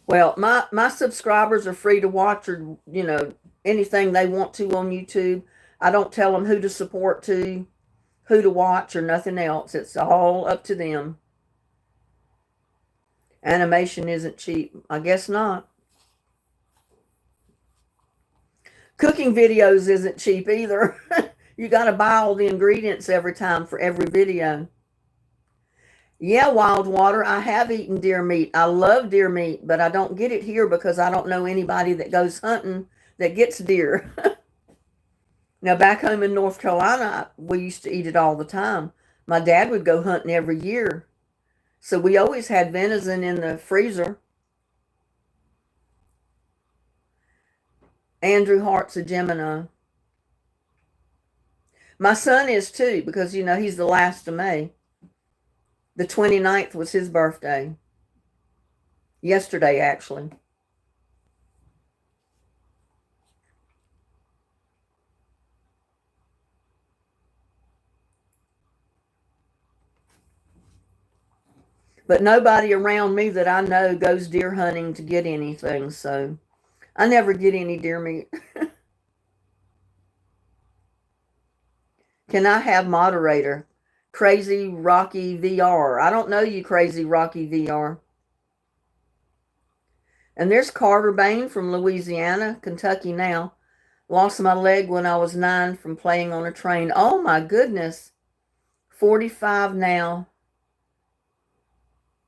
Well, my subscribers are free to watch or, anything they want to on YouTube. I don't tell them who to support to, who to watch, or nothing else. It's all up to them. Animation isn't cheap. I guess not. Cooking videos isn't cheap either. You got to buy all the ingredients every time for every video. Yeah, Wild Water, I have eaten deer meat. I love deer meat, but I don't get it here because I don't know anybody that goes hunting that gets deer. Now, back home in North Carolina, we used to eat it all the time. My dad would go hunting every year. So we always had venison in the freezer. Andrew Hart's a Gemini. My son is too, because, he's the last of May. The 29th was his birthday. Yesterday, actually. But nobody around me that I know goes deer hunting to get anything, so I never get any deer meat. Can I have moderator? Crazy Rocky VR. I don't know you, Crazy Rocky VR. And there's Carter Bain from Louisiana, Kentucky now. Lost my leg when I was 9 from playing on a train. Oh my goodness. 45 now.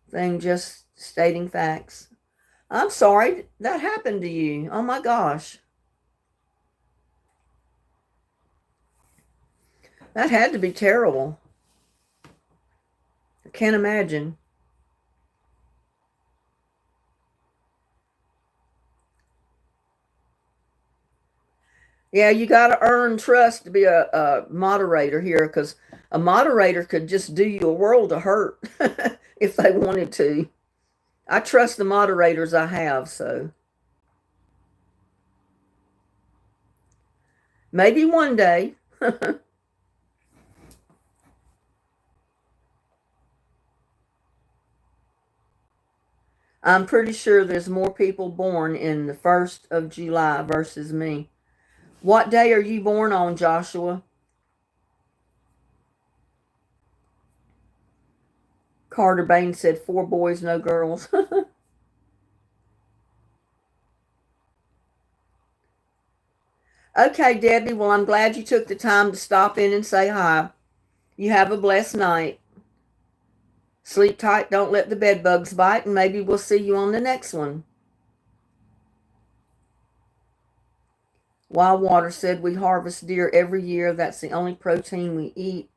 Thing just stating facts. I'm sorry that happened to you. Oh my gosh. That had to be terrible. I can't imagine. Yeah, you got to earn trust to be a moderator here, because a moderator could just do you a world of hurt if they wanted to. I trust the moderators I have, so maybe one day. I'm pretty sure there's more people born in the 1st of July versus me. What day are you born on, Joshua? Carter Bain said 4 boys, no girls. Okay, Debbie. Well, I'm glad you took the time to stop in and say hi. You have a blessed night. Sleep tight. Don't let the bed bugs bite. And maybe we'll see you on the next one. Wild Water said we harvest deer every year. That's the only protein we eat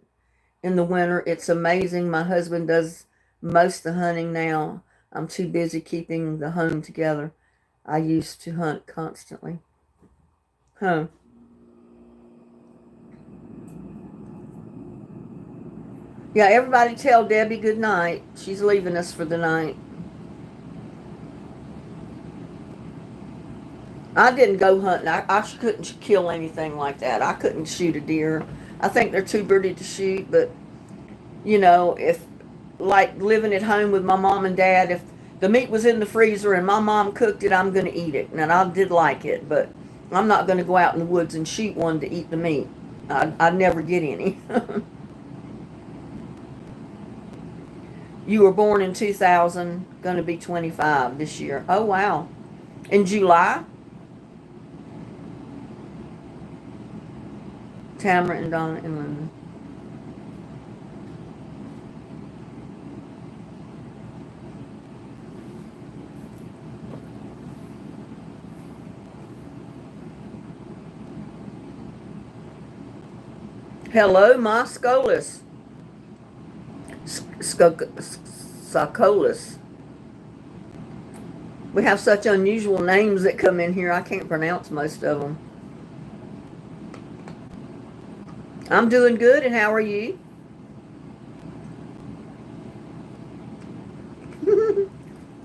in the winter. It's amazing. My husband does most of the hunting now. I'm too busy keeping the home together. I used to hunt constantly. Huh. Yeah, everybody tell Debbie good night. She's leaving us for the night. I didn't go hunting. I couldn't kill anything like that. I couldn't shoot a deer. I think they're too pretty to shoot, but if like living at home with my mom and dad, if the meat was in the freezer and my mom cooked it, I'm going to eat it. And I did like it, but I'm not going to go out in the woods and shoot one to eat the meat. I'd never get any. You were born in 2000, going to be 25 this year. Oh, wow. In July? Tamara and Donna and Linda. Hello, Moscolis. Socolis. We have such unusual names that come in here. I can't pronounce most of them. I'm doing good, and how are you?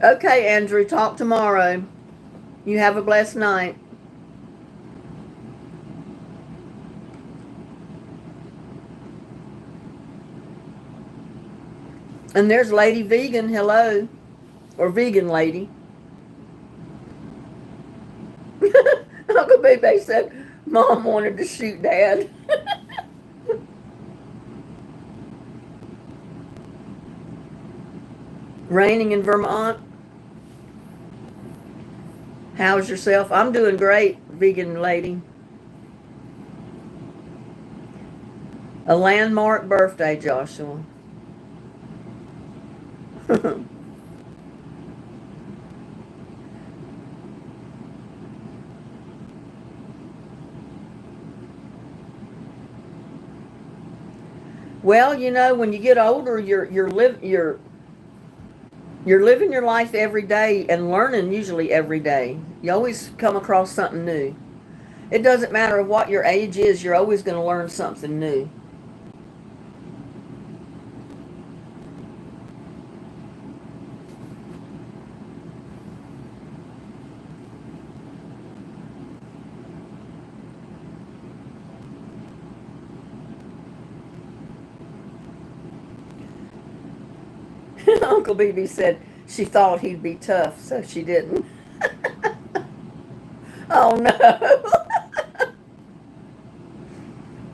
Okay, Andrew, talk tomorrow. You have a blessed night. And there's Lady Vegan. Hello. Or Vegan Lady. Uncle Bebe said, Mom wanted to shoot Dad. Raining in Vermont. How's yourself? I'm doing great, Vegan Lady. A landmark birthday, Joshua. Well, when you get older, you're living your life every day and learning usually every day. You always come across something new. It doesn't matter what your age is, you're always going to learn something new. Uncle BB said she thought he'd be tough, so she didn't. Oh no.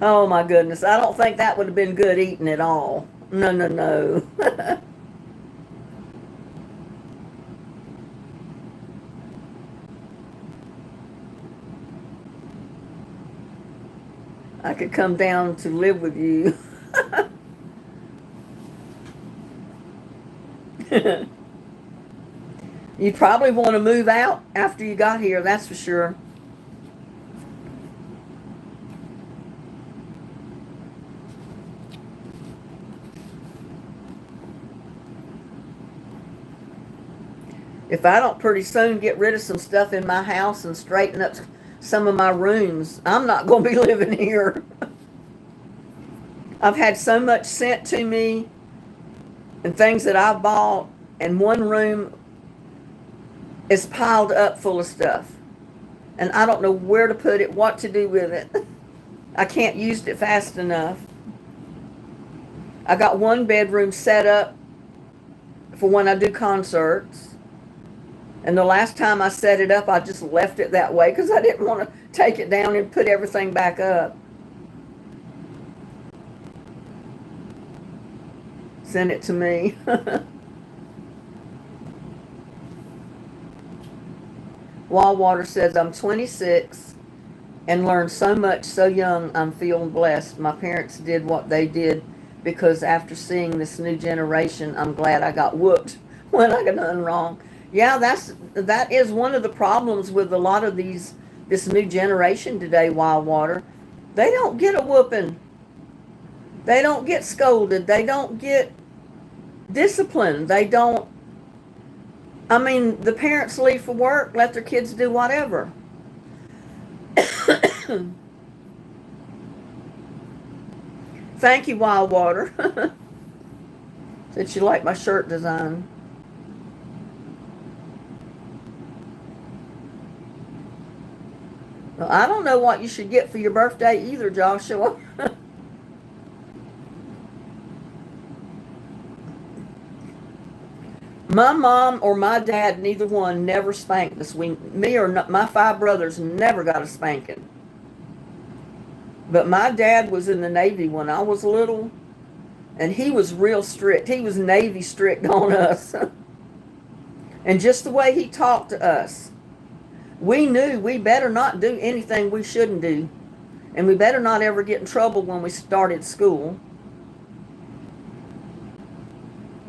Oh my goodness. I don't think that would have been good eating at all. No, no, no. could come down to live with you. You'd probably want to move out after you got here, that's for sure. If I don't pretty soon get rid of some stuff in my house and straighten up some of my rooms, I'm not going to be living here. I've had so much sent to me and things that I've bought, and one room is piled up full of stuff. And I don't know where to put it, what to do with it. I can't use it fast enough. I got one bedroom set up for when I do concerts. And the last time I set it up, I just left it that way because I didn't want to take it down and put everything back up. Send it to me. Wallwater says, I'm 26 and learned so much so young. I'm feeling blessed. My parents did what they did because after seeing this new generation, I'm glad I got whooped when I got done wrong. Yeah, that is one of the problems with a lot of this new generation today, Wildwater. They don't get a whooping. They don't get scolded. They don't get disciplined. They don't. I mean, the parents leave for work, let their kids do whatever. Thank you, Wildwater. Said you like my shirt design. Well, I don't know what you should get for your birthday either, Joshua. My mom or my dad, neither one, never spanked us. Me or my 5 brothers never got a spanking. But my dad was in the Navy when I was little, and he was real strict. He was Navy strict on us. And just the way he talked to us, we knew we better not do anything we shouldn't do. And we better not ever get in trouble when we started school.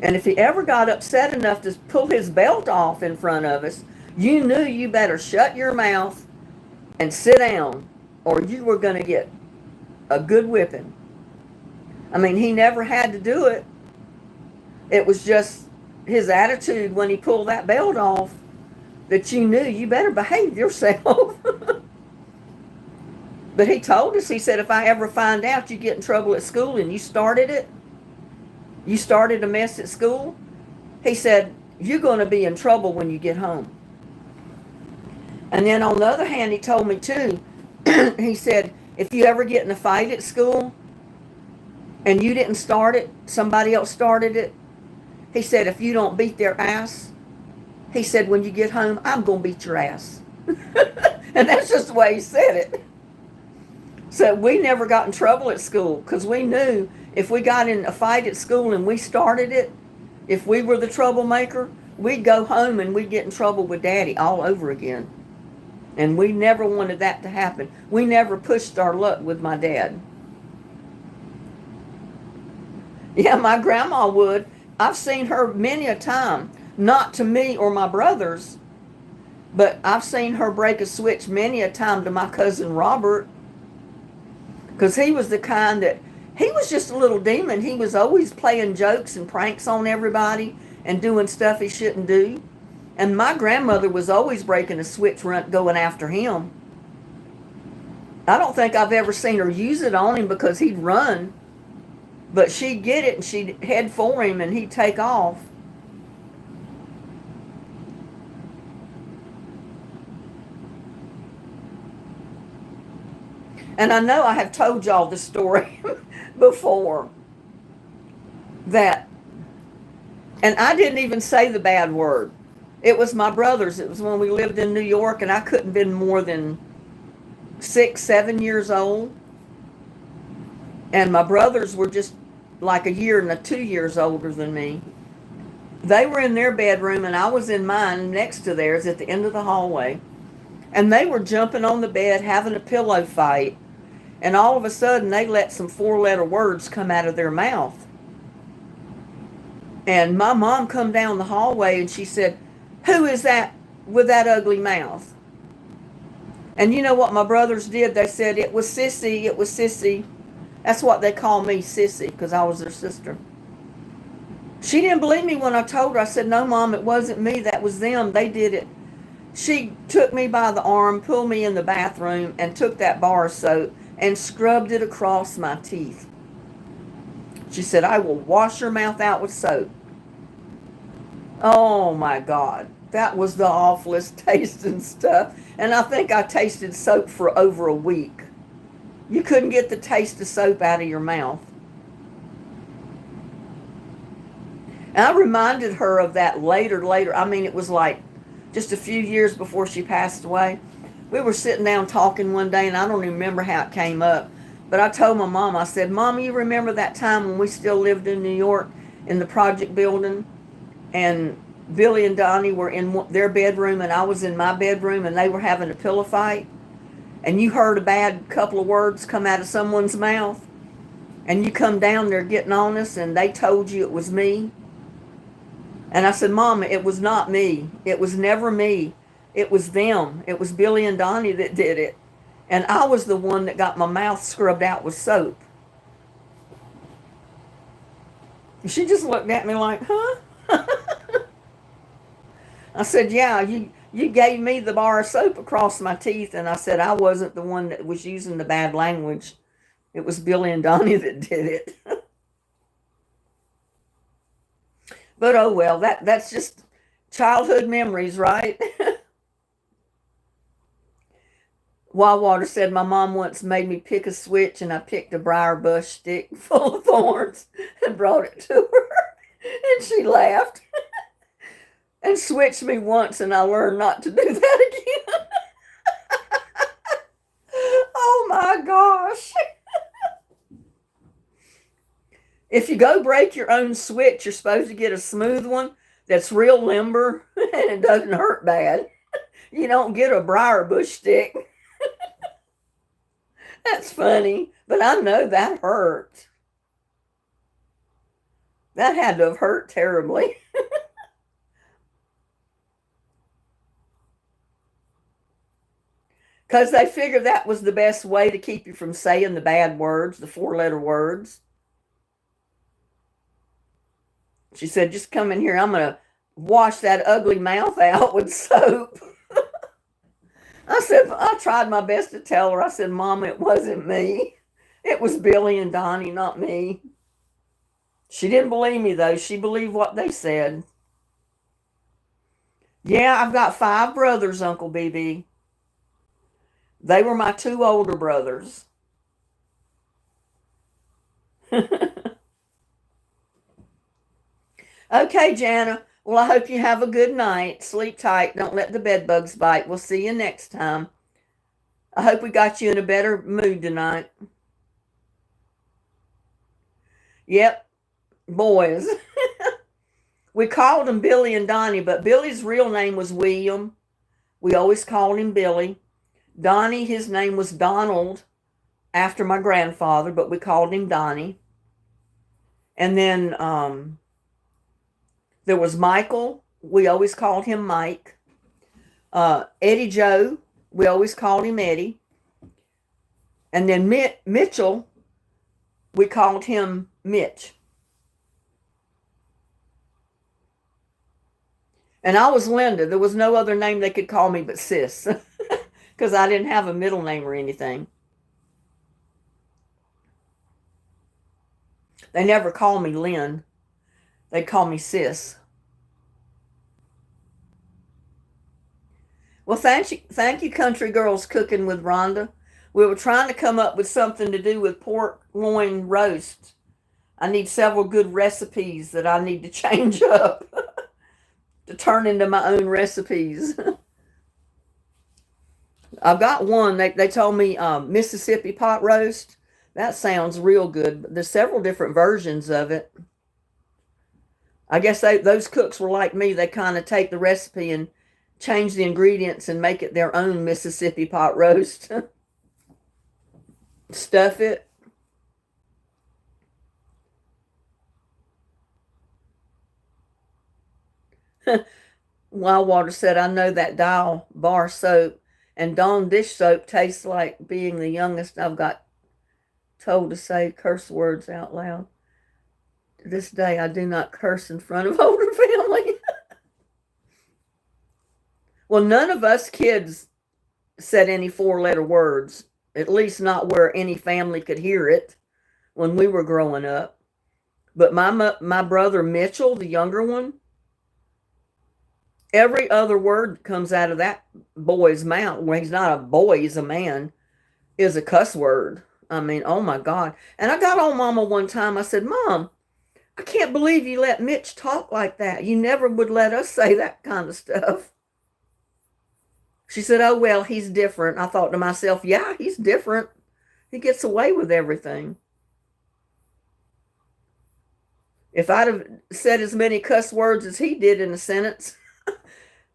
And if he ever got upset enough to pull his belt off in front of us, you knew you better shut your mouth and sit down, or you were going to get a good whipping. I mean, he never had to do it. It was just his attitude when he pulled that belt off that you knew you better behave yourself. But he told us, he said, if I ever find out you get in trouble at school and you started a mess at school, he said, you're going to be in trouble when you get home. And then on the other hand, he told me too, he said, if you ever get in a fight at school and you didn't start it, somebody else started it, he said, if you don't beat their ass, he said, when you get home, I'm going to beat your ass. And that's just the way he said it. So we never got in trouble at school because we knew if we got in a fight at school and we started it, if we were the troublemaker, we'd go home and we'd get in trouble with Daddy all over again. And we never wanted that to happen. We never pushed our luck with my dad. Yeah, my grandma would. I've seen her many a time. Not to me or my brothers, but I've seen her break a switch many a time to my cousin Robert. Because he was the kind that, he was just a little demon. He was always playing jokes and pranks on everybody and doing stuff he shouldn't do. And my grandmother was always breaking a switch going after him. I don't think I've ever seen her use it on him because he'd run. But she'd get it and she'd head for him and he'd take off. And I know I have told y'all this story before. And I didn't even say the bad word. It was my brothers. It was when we lived in New York and I couldn't have been more than 6, 7 years old. And my brothers were just like a year and 2 years older than me. They were in their bedroom and I was in mine next to theirs at the end of the hallway. And they were jumping on the bed, having a pillow fight. And all of a sudden, they let some four-letter words come out of their mouth. And my mom come down the hallway and she said, "Who is that with that ugly mouth?" And you know what my brothers did? They said, "It was Sissy, it was Sissy." That's what they call me, Sissy, because I was their sister. She didn't believe me when I told her. I said, "No, Mom, it wasn't me. That was them. They did it." She took me by the arm, pulled me in the bathroom, and took that bar of soap and scrubbed it across my teeth. She said, "I will wash your mouth out with soap." Oh my God. That was the awfulest tasting stuff. And I think I tasted soap for over a week. You couldn't get the taste of soap out of your mouth. And I reminded her of that later. I mean, it was like just a few years before she passed away. We were sitting down talking one day, and I don't even remember how it came up. But I told my mom, I said, "Mom, you remember that time when we still lived in New York in the project building? And Billy and Donnie were in their bedroom, and I was in my bedroom, and they were having a pillow fight. And you heard a bad couple of words come out of someone's mouth, and you come down there getting on us, and they told you it was me." And I said, "Mom, it was not me. It was never me. It was them. It was Billy and Donnie that did it. And I was the one that got my mouth scrubbed out with soap." She just looked at me like, "Huh?" I said, "Yeah, you gave me the bar of soap across my teeth." And I said, "I wasn't the one that was using the bad language. It was Billy and Donnie that did it." But oh well, that's just childhood memories, right? Wildwater said, "My mom once made me pick a switch, and I picked a briar bush stick full of thorns and brought it to her." And she laughed and switched me once, and I learned not to do that again. Oh my gosh. If you go break your own switch, you're supposed to get a smooth one that's real limber and it doesn't hurt bad. You don't get a briar bush stick. That's funny, but I know that hurt. That had to have hurt terribly. Because they figured that was the best way to keep you from saying the bad words, the four-letter words. She said, "Just come in here. I'm going to wash that ugly mouth out with soap." I said, I tried my best to tell her. I said, "Mom, it wasn't me. It was Billy and Donnie, not me." She didn't believe me, though. She believed what they said. Yeah, I've got 5 brothers, Uncle BB. They were my 2 older brothers. Okay, Jana. Well, I hope you have a good night. Sleep tight. Don't let the bed bugs bite. We'll see you next time. I hope we got you in a better mood tonight. Yep, boys. We called them Billy and Donnie, but Billy's real name was William. We always called him Billy. Donnie, his name was Donald, after my grandfather, but we called him Donnie. And then there was Michael. We always called him Mike. Eddie Joe. We always called him Eddie. And then Mitchell, we called him Mitch. And I was Linda. There was no other name they could call me but Sis, because I didn't have a middle name or anything. They never call me Lynn. They call me Sis. Well, thank you, Country Girls Cooking with Rhonda. We were trying to come up with something to do with pork loin roast. I need several good recipes that I need to change up to turn into my own recipes. I've got one. They told me Mississippi pot roast. That sounds real good. But there's several different versions of it. I guess those cooks were like me. They kind of take the recipe and change the ingredients and make it their own Mississippi pot roast. Stuff it. Wildwater said, I know that Dial bar soap and Dawn dish soap tastes like being the youngest I've got told to say curse words out loud. To this day, I do not curse in front of older family. Well, none of us kids said any four-letter words, at least not where any family could hear it when we were growing up. But my brother Mitchell, the younger one, every other word that comes out of that boy's mouth, well, he's not a boy, he's a man, is a cuss word. I mean, oh my God. And I got on Mama one time. I said, Mom, I can't believe you let Mitch talk like that. You never would let us say that kind of stuff. She said, oh, well, he's different. I thought to myself, yeah, he's different. He gets away with everything. If I'd have said as many cuss words as he did in a sentence,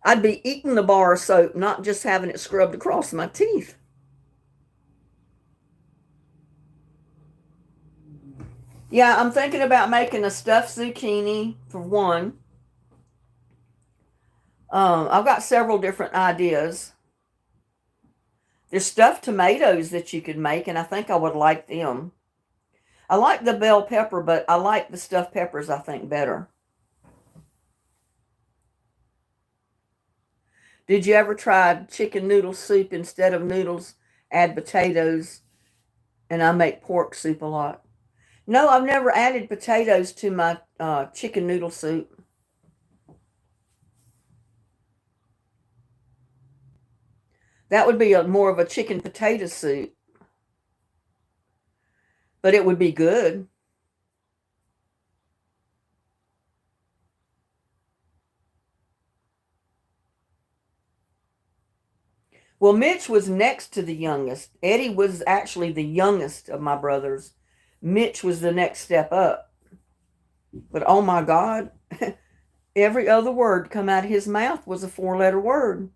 I'd be eating the bar of soap, not just having it scrubbed across my teeth. Yeah, I'm thinking about making a stuffed zucchini for one. I've got several different ideas. There's stuffed tomatoes that you could make, and I think I would like them. I like the bell pepper, but I like the stuffed peppers, I think, better. Did you ever try chicken noodle soup instead of noodles? Add potatoes, and I make pork soup a lot. No, I've never added potatoes to my chicken noodle soup. That would be more of a chicken potato soup, but it would be good. Well, Mitch was next to the youngest. Eddie was actually the youngest of my brothers. Mitch was the next step up. But oh my God, every other word come out of his mouth was a four-letter word.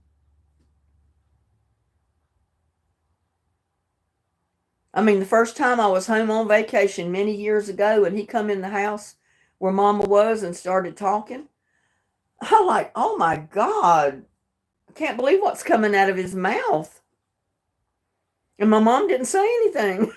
I mean, the first time I was home on vacation many years ago and he come in the house where Mama was and started talking, I'm like, oh my God, I can't believe what's coming out of his mouth. And my mom didn't say anything.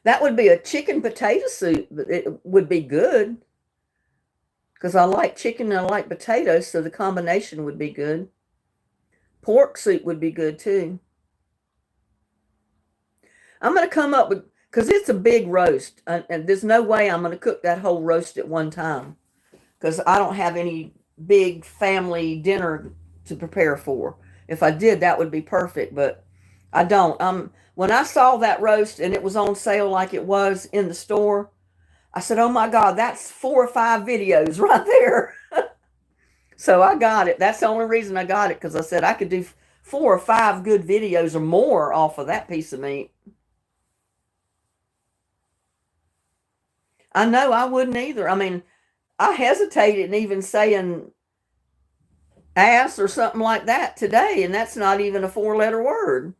That would be a chicken potato soup, but it would be good because I like chicken and I like potatoes, so the combination would be good. Pork soup would be good too. I'm going to come up with, because it's a big roast, and there's no way I'm going to cook that whole roast at one time because I don't have any big family dinner to prepare for. If I did, that would be perfect, but I don't. When I saw that roast and it was on sale like it was in the store, I said, oh my God, that's 4 or 5 videos right there. So I got it. That's the only reason I got it, because I said I could do 4 or 5 good videos or more off of that piece of meat. I know I wouldn't either. I mean, I hesitated in even saying ass or something like that today, and that's not even a four-letter word.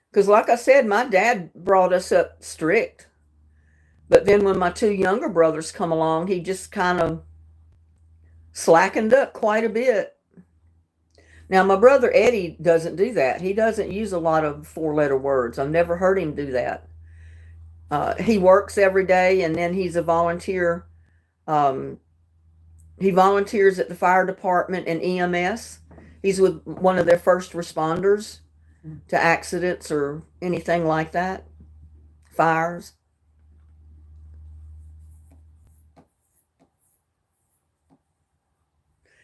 Because, like I said, my dad brought us up strict. But then when my 2 younger brothers come along, he just kind of slackened up quite a bit. Now, my brother Eddie doesn't do that. He doesn't use a lot of four-letter words. I've never heard him do that. He works every day, and then he's a volunteer. Um, he volunteers at the fire department and EMS. He's with one of their first responders to accidents or anything like that, fires.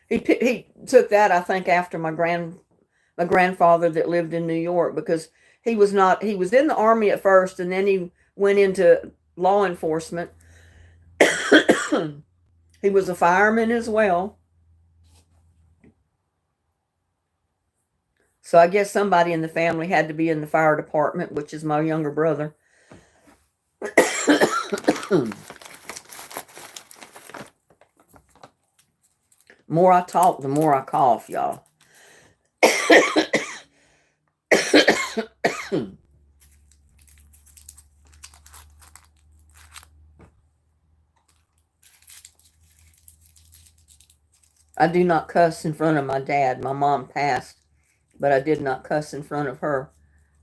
He took that, I think, after my grandfather that lived in New York, because he was in the army at first, and then he went into law enforcement. He was a fireman as well. So I guess somebody in the family had to be in the fire department, which is my younger brother. More I talk, the more I cough, y'all. I do not cuss in front of my dad. My mom passed, but I did not cuss in front of her.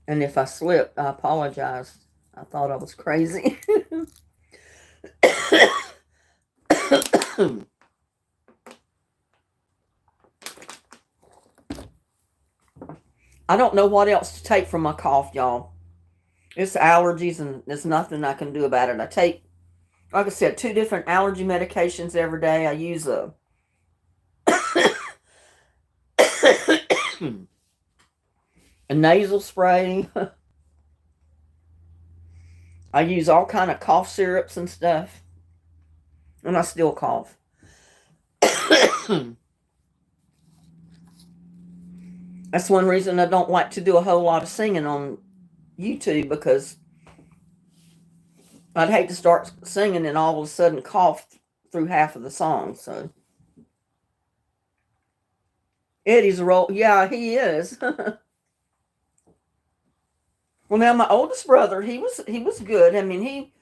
And if I slipped, I apologized. I thought I was crazy. I don't know what else to take from my cough, y'all. It's allergies, and there's nothing I can do about it. I take, like I said, 2 different allergy medications every day. I use a a nasal spray. I use all kind of cough syrups and stuff, and I still cough. That's one reason I don't like to do a whole lot of singing on YouTube, because I'd hate to start singing and all of a sudden cough through half of the song. So Eddie's a roll. Yeah, he is. Well, now my oldest brother, he was good. I mean, he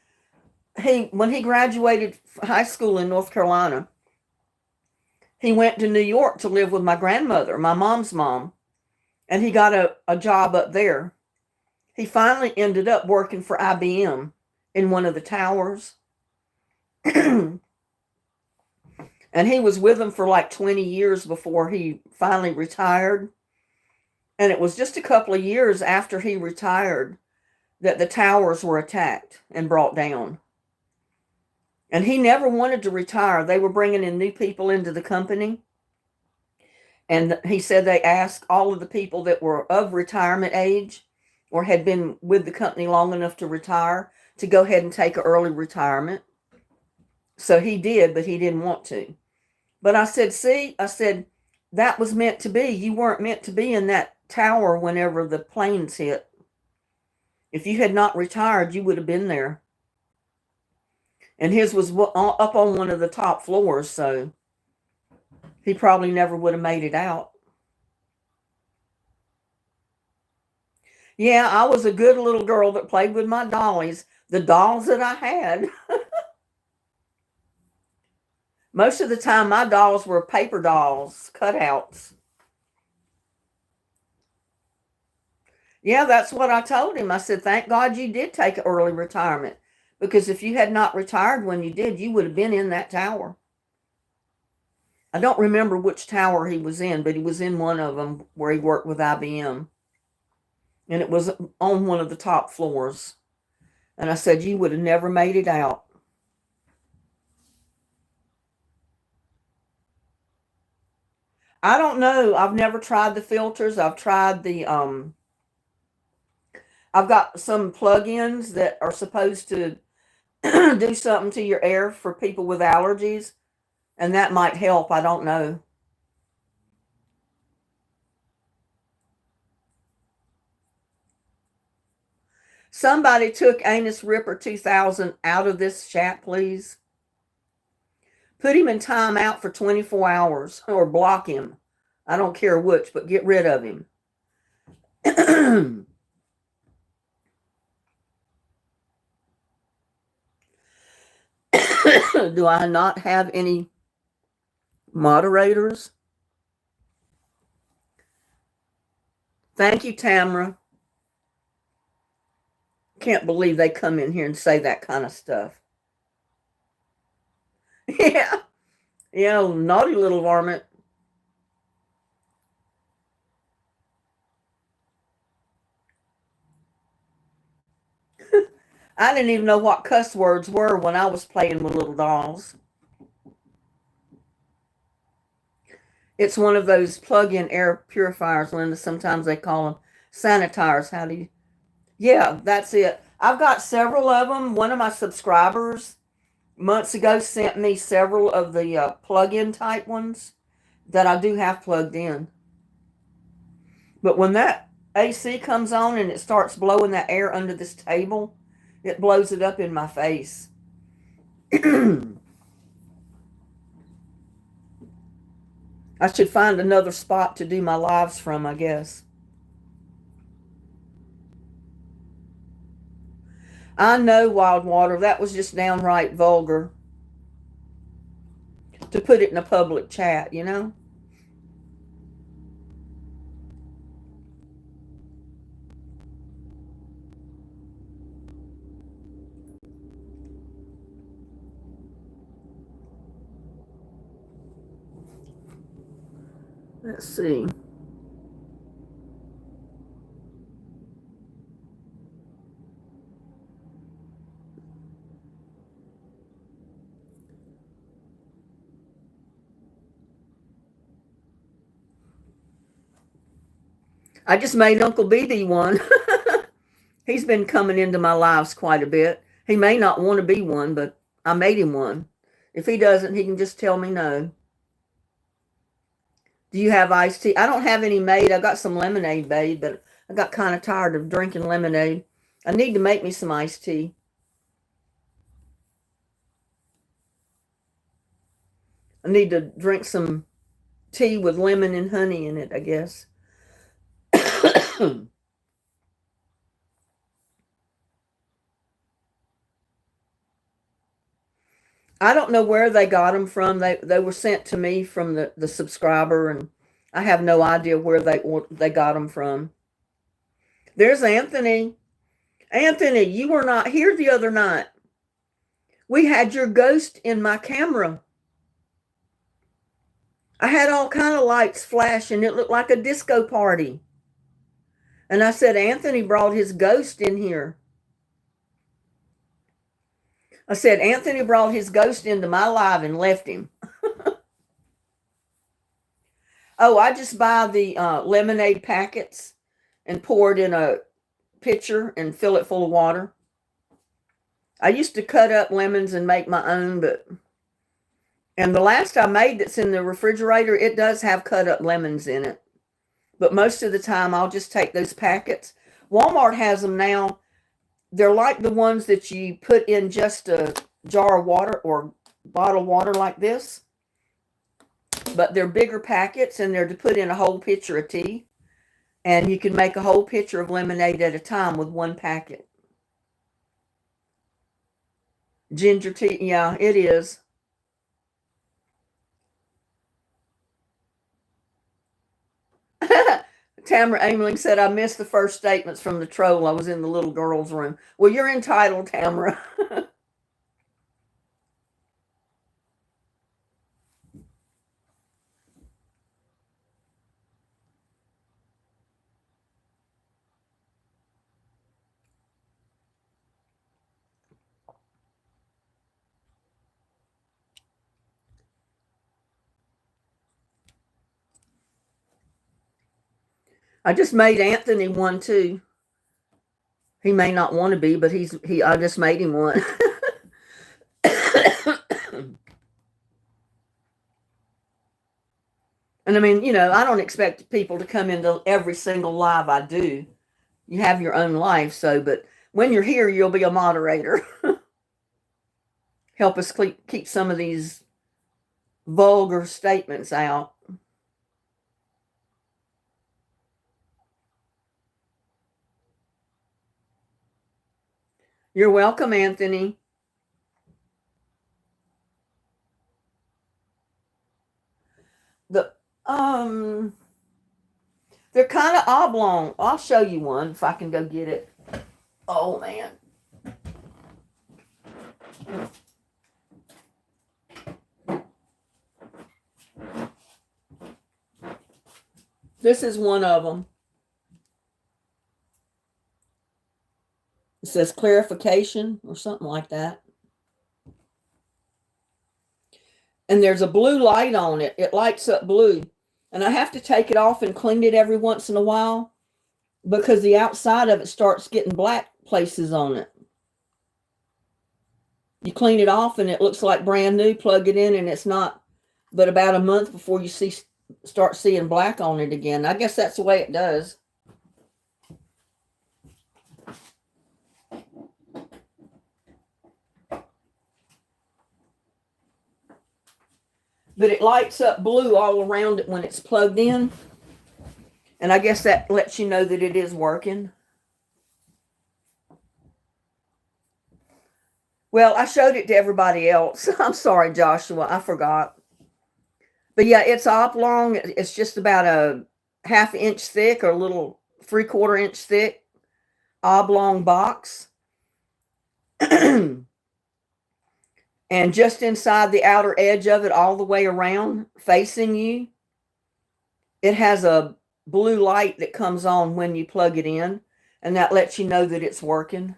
when he graduated high school in North Carolina, he went to New York to live with my grandmother, my mom's mom, and he got a job up there. He finally ended up working for IBM in one of the towers. And he was with them for like 20 years before he finally retired. And it was just a couple of years after he retired that the towers were attacked and brought down. And he never wanted to retire. They were bringing in new people into the company. And he said they asked all of the people that were of retirement age or had been with the company long enough to retire to go ahead and take an early retirement. So he did, but he didn't want to. But I said, see, I said, that was meant to be. You weren't meant to be in that tower whenever the planes hit. If you had not retired, you would have been there. And his was up on one of the top floors, so he probably never would have made it out. Yeah, I was a good little girl that played with my dollies, the dolls that I had. Most of the time, my dolls were paper dolls, cutouts. Yeah, that's what I told him. I said, thank God you did take an early retirement, because if you had not retired when you did, you would have been in that tower. I don't remember which tower he was in, but he was in one of them where he worked with IBM. And it was on one of the top floors. And I said, you would have never made it out. I don't know. I've never tried the filters. I've tried the I've got some plug-ins that are supposed to do something to your air for people with allergies, and that might help. I don't know. Somebody took Anus Ripper 2000 out of this chat, please. Put him in timeout for 24 hours or block him. I don't care which, but get rid of him. Do I not have any moderators? Thank you, Tamara. Can't believe they come in here and say that kind of stuff. Yeah. Yeah, naughty little varmint. I didn't even know what cuss words were when I was playing with little dolls. It's one of those plug-in air purifiers, Linda. Sometimes they call them sanitizers. How do you? Yeah, that's it. I've got several of them. One of my subscribers months ago sent me several of the plug-in type ones that I do have plugged in. But when that AC comes on and it starts blowing that air under this table, it blows it up in my face. I should find another spot to do my lives from, I guess. I know, Wild Water, that was just downright vulgar to put it in a public chat, you know? Let's see. I just made Uncle BB one. He's been coming into my lives quite a bit. He may not want to be one, but I made him one. If he doesn't, he can just tell me no. Do you have iced tea? I don't have any made. I got some lemonade made, but I got kind of tired of drinking lemonade. I need to make me some iced tea. I need to drink some tea with lemon and honey in it, I guess. I don't know where they got them from. They were sent to me from the subscriber, and I have no idea where they got them from. There's Anthony. Anthony, you were not here the other night. We had your ghost in my camera. I had all kind of lights flashing. It looked like a disco party. And I said, Anthony brought his ghost in here. I said, Anthony brought his ghost into my live and left him. Oh, I just buy the lemonade packets and pour it in a pitcher and fill it full of water. I used to cut up lemons and make my own, and the last I made that's in the refrigerator, it does have cut up lemons in it. But most of the time, I'll just take those packets. Walmart has them now. They're like the ones that you put in just a jar of water or bottled water like this. But they're bigger packets, and they're to put in a whole pitcher of tea. And you can make a whole pitcher of lemonade at a time with one packet. Ginger tea, yeah, it is. Tamara Ameling said, I missed the first statements from the troll. I was in the little girl's room. Well, you're entitled, Tamara. I just made Anthony one too. He may not want to be, but I just made him one. And I mean, I don't expect people to come into every single live I do. You have your own life, but when you're here, you'll be a moderator. Help us keep some of these vulgar statements out. You're welcome, Anthony. They're kind of oblong. I'll show you one if I can go get it. Oh man. This is one of them. It says clarification or something like that. And there's a blue light on it. It lights up blue. And I have to take it off and clean it every once in a while because the outside of it starts getting black places on it. You clean it off and it looks like brand new, plug it in, and it's not but about a month before you see start seeing black on it again. I guess that's the way it does. But it lights up blue all around it when it's plugged in. And I guess that lets you know that it is working. Well, I showed it to everybody else. I'm sorry, Joshua. I forgot. But yeah, it's oblong. It's just about a ½ inch thick or a little 3/4 inch thick oblong box. And just inside the outer edge of it, all the way around, facing you, it has a blue light that comes on when you plug it in, and that lets you know that it's working.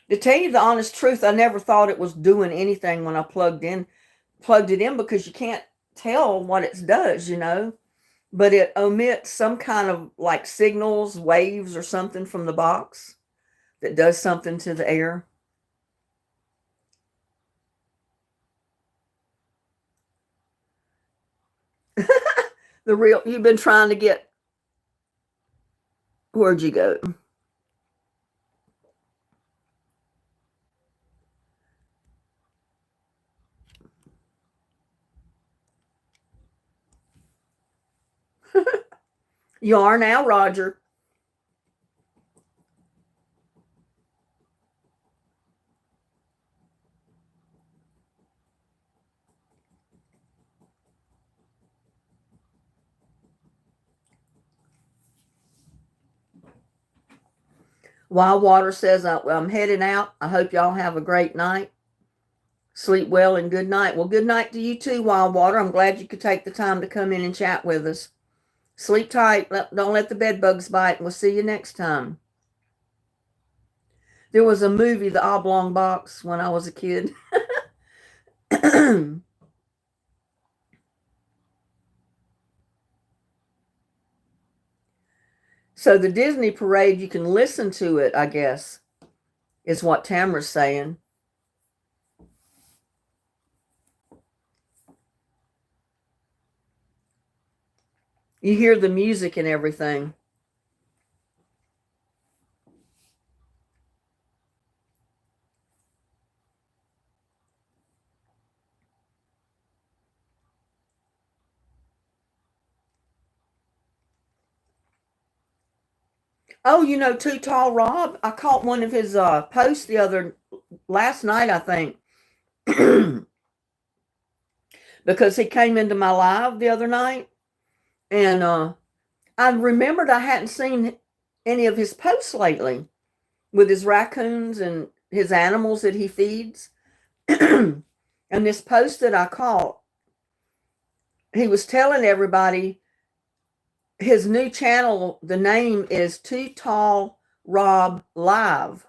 To tell you the honest truth, I never thought it was doing anything when I plugged it in, because you can't tell what it does, you know. But it emits some kind of like signals, waves or something from the box that does something to the air. You've been trying to get, where'd you go? You are now, Roger. Wild Water says, I'm heading out. I hope y'all have a great night. Sleep well and good night. Well, good night to you too, Wild Water. I'm glad you could take the time to come in and chat with us. Sleep tight. Don't let the bed bugs bite. And we'll see you next time. There was a movie, The Oblong Box, when I was a kid. So the Disney parade, you can listen to it, I guess, is what Tamara's saying. You hear the music and everything. Oh, you know, Too Tall Rob? I caught one of his posts last night, I think. Because he came into my live the other night. And I remembered I hadn't seen any of his posts lately with his raccoons and his animals that he feeds. And this post that I caught, he was telling everybody his new channel, the name is Too Tall Rob Live.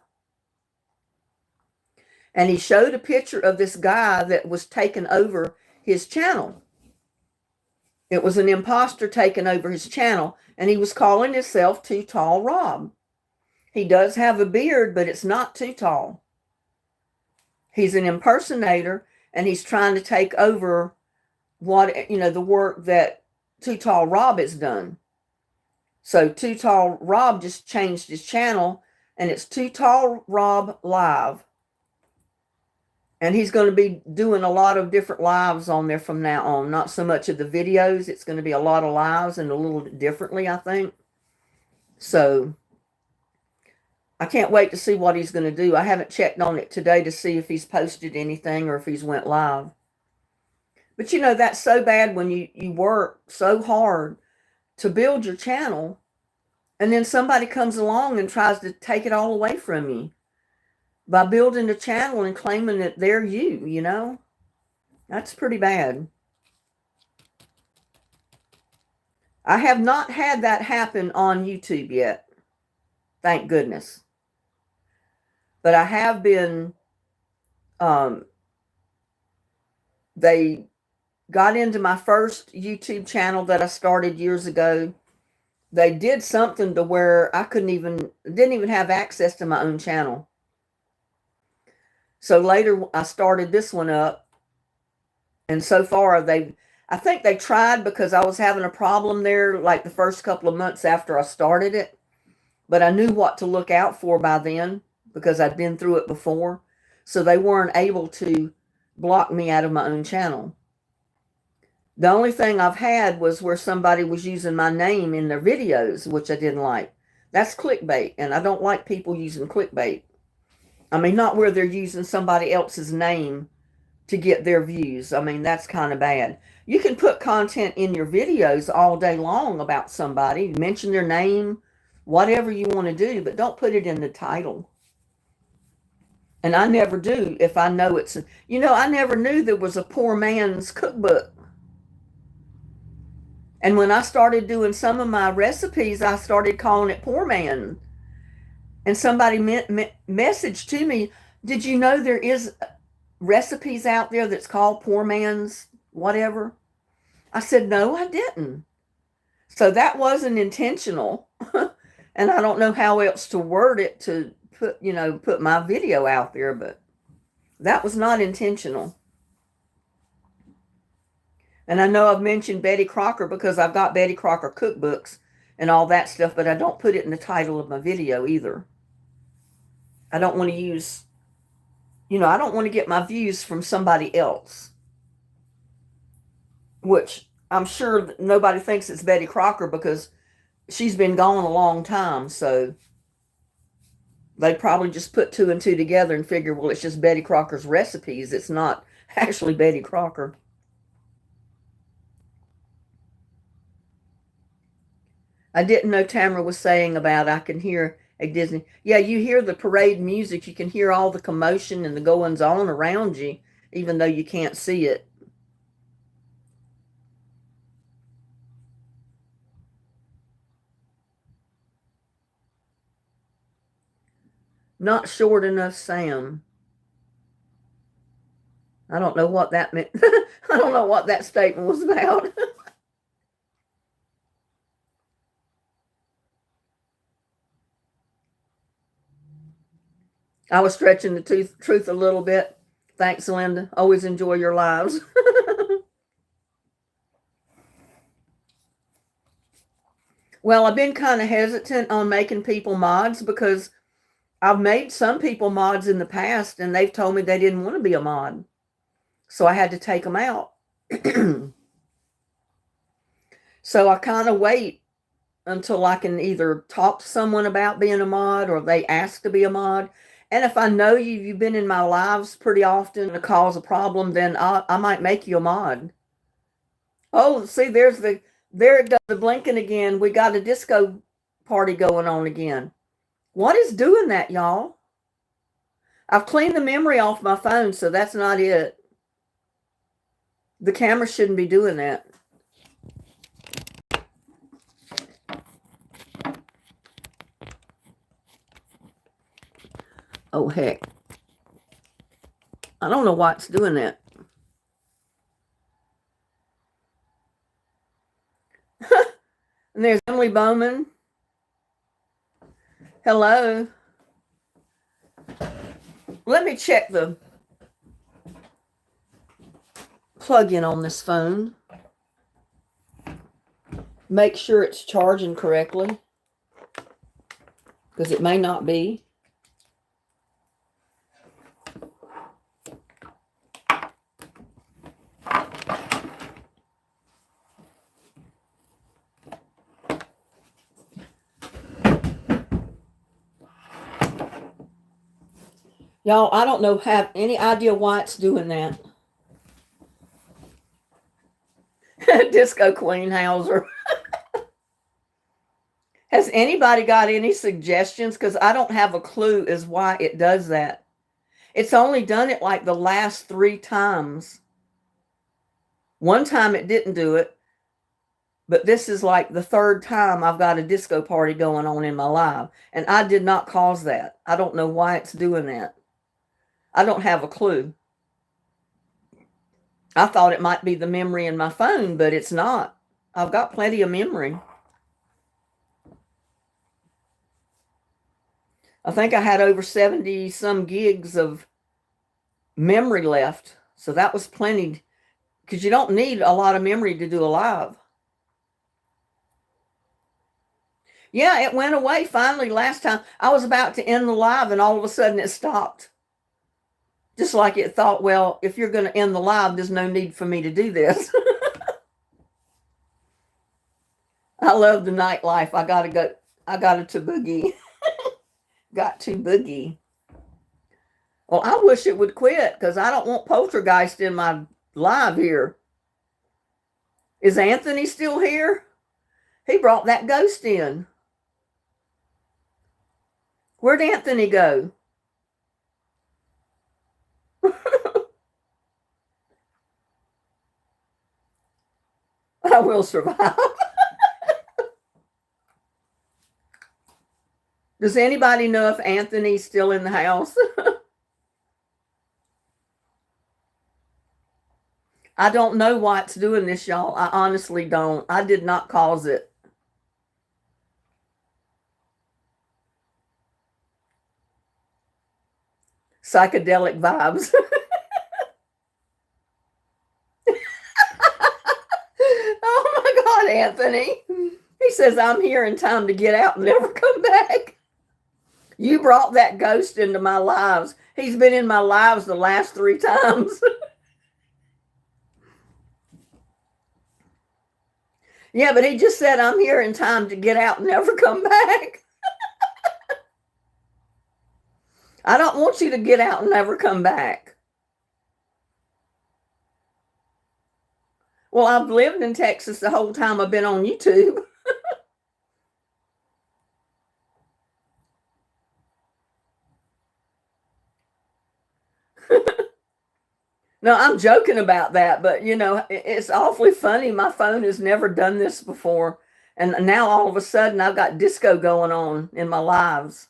And he showed a picture of this guy that was taking over his channel. It was an imposter taking over his channel, and he was calling himself Too Tall Rob. He does have a beard, but it's not too tall. He's an impersonator, and he's trying to take over the work that Too Tall Rob has done. So Too Tall Rob just changed his channel, and it's Too Tall Rob Live. And he's going to be doing a lot of different lives on there from now on. Not so much of the videos. It's going to be a lot of lives and a little differently, I think. So I can't wait to see what he's going to do. I haven't checked on it today to see if he's posted anything or if he's went live. But you know, that's so bad when you work so hard to build your channel, and then somebody comes along and tries to take it all away from you by building a channel and claiming that they're you, you know? That's pretty bad. I have not had that happen on YouTube yet. Thank goodness. But I have been, they got into my first YouTube channel that I started years ago. They did something to where I didn't even have access to my own channel. So later I started this one up, and so far I think they tried because I was having a problem there like the first couple of months after I started it. But I knew what to look out for by then because I'd been through it before. So they weren't able to block me out of my own channel. The only thing I've had was where somebody was using my name in their videos, which I didn't like. That's clickbait, and I don't like people using clickbait. I mean, not where they're using somebody else's name to get their views. I mean, that's kind of bad. You can put content in your videos all day long about somebody, mention their name, whatever you want to do, but don't put it in the title. And I never do if I know it's, I never knew there was a poor man's cookbook. And when I started doing some of my recipes, I started calling it poor man. And somebody messaged to me, did you know there is recipes out there that's called poor man's whatever? I said, no, I didn't. So that wasn't intentional. And I don't know how else to word it to put my video out there, but that was not intentional. And I know I've mentioned Betty Crocker because I've got Betty Crocker cookbooks and all that stuff, but I don't put it in the title of my video either. I don't want to use, I don't want to get my views from somebody else, which I'm sure that nobody thinks it's Betty Crocker because she's been gone a long time. So they probably just put two and two together and figure, well, it's just Betty Crocker's recipes. It's not actually Betty Crocker. I didn't know Tamara was saying about I can hear a Disney. Yeah, you hear the parade music. You can hear all the commotion and the goings on around you, even though you can't see it. Not short enough, Sam. I don't know what that meant. I don't know what that statement was about. I was stretching the truth a little bit. Thanks, Linda. Always enjoy your lives. Well, I've been kind of hesitant on making people mods because I've made some people mods in the past and they've told me they didn't want to be a mod. So I had to take them out. So I kind of wait until I can either talk to someone about being a mod or they ask to be a mod. And if I know you've been in my lives pretty often to cause a problem, then I might make you a mod. Oh, see, there it does the blinking again. We got a disco party going on again. What is doing that, y'all? I've cleaned the memory off my phone, so that's not it. The camera shouldn't be doing that. Oh, heck. I don't know why it's doing that. And there's Emily Bowman. Hello. Let me check the plug-in on this phone. Make sure it's charging correctly, because it may not be. Y'all, I don't have any idea why it's doing that. Disco Queen Hauser. Has anybody got any suggestions? Because I don't have a clue as why it does that. It's only done it like the last 3 times. One time it didn't do it, but this is like the 3rd time I've got a disco party going on in my live. And I did not cause that. I don't know why it's doing that. I don't have a clue. I thought it might be the memory in my phone, but it's not. I've got plenty of memory. I think I had over 70 some gigs of memory left. So that was plenty because you don't need a lot of memory to do a live. Yeah, it went away finally last time. I was about to end the live and all of a sudden it stopped. Just like it thought, well, if you're going to end the live, there's no need for me to do this. I love the nightlife. I got to go. I got to boogie. Got to boogie. Well, I wish it would quit because I don't want poltergeist in my live here. Is Anthony still here? He brought that ghost in. Where'd Anthony go? I will survive. Does anybody know if Anthony's still in the house? I don't know why it's doing this, y'all. I honestly don't. I did not cause it. Psychedelic vibes. Oh my God, Anthony. He says, I'm here in time to get out and never come back. You brought that ghost into my lives. He's been in my lives the last 3 times. Yeah, but he just said, I'm here in time to get out and never come back. I don't want you to get out and never come back. Well, I've lived in Texas the whole time I've been on YouTube. No, I'm joking about that, but you know, it's awfully funny. My phone has never done this before. And now all of a sudden I've got disco going on in my lives.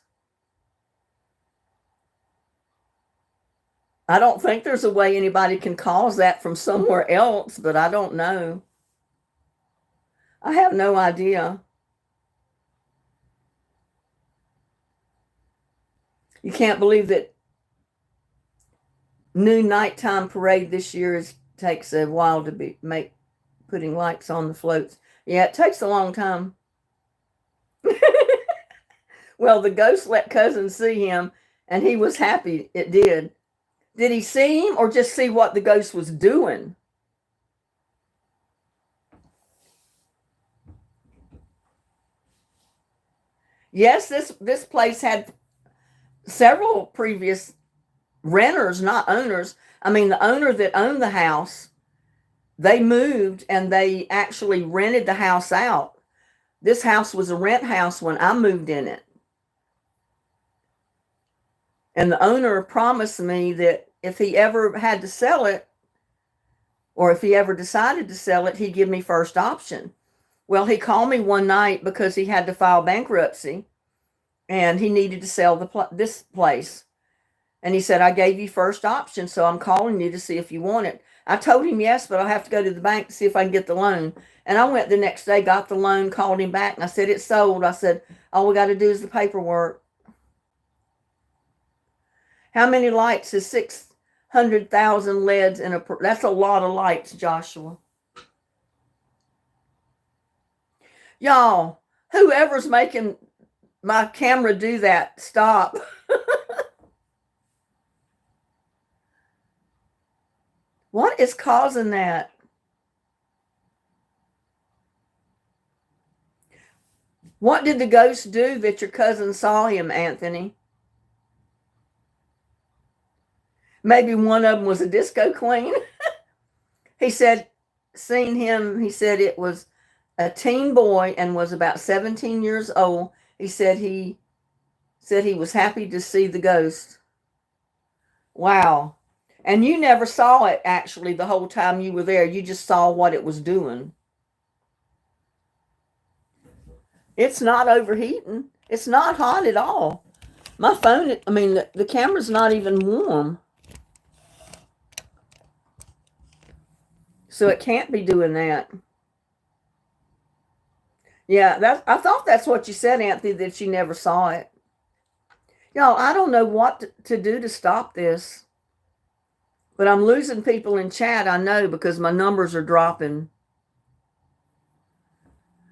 I don't think there's a way anybody can cause that from somewhere else, but I don't know. I have no idea. You can't believe that new nighttime parade this year takes a while to make putting lights on the floats. Yeah, it takes a long time. Well, the ghost let cousin see him, and he was happy it did. Did he see him or just see what the ghost was doing? Yes, this place had several previous renters, not owners. I mean, the owner that owned the house, they moved and they actually rented the house out. This house was a rent house when I moved in it. And the owner promised me that if he ever had to sell it, or if he ever decided to sell it, he'd give me first option. Well, he called me one night because he had to file bankruptcy and he needed to sell this place. And he said, I gave you first option, so I'm calling you to see if you want it. I told him yes, but I'll have to go to the bank to see if I can get the loan. And I went the next day, got the loan, called him back, and I said, it's sold. I said, all we got to do is the paperwork. How many lights is 600,000 LEDs in a... That's a lot of lights, Joshua. Y'all, whoever's making my camera do that, stop. What is causing that? What did the ghost do that your cousin saw him, Anthony? Maybe one of them was a disco queen. He said, seen him, he said it was a teen boy and was about 17 years old. He said he was happy to see the ghost. Wow. And you never saw it, actually, the whole time you were there. You just saw what it was doing. It's not overheating. It's not hot at all. My phone, I mean, the camera's not even warm. So it can't be doing that. Yeah, I thought that's what you said, Anthony, that you never saw it. Y'all, I don't know what to do to stop this. But I'm losing people in chat, I know, because my numbers are dropping.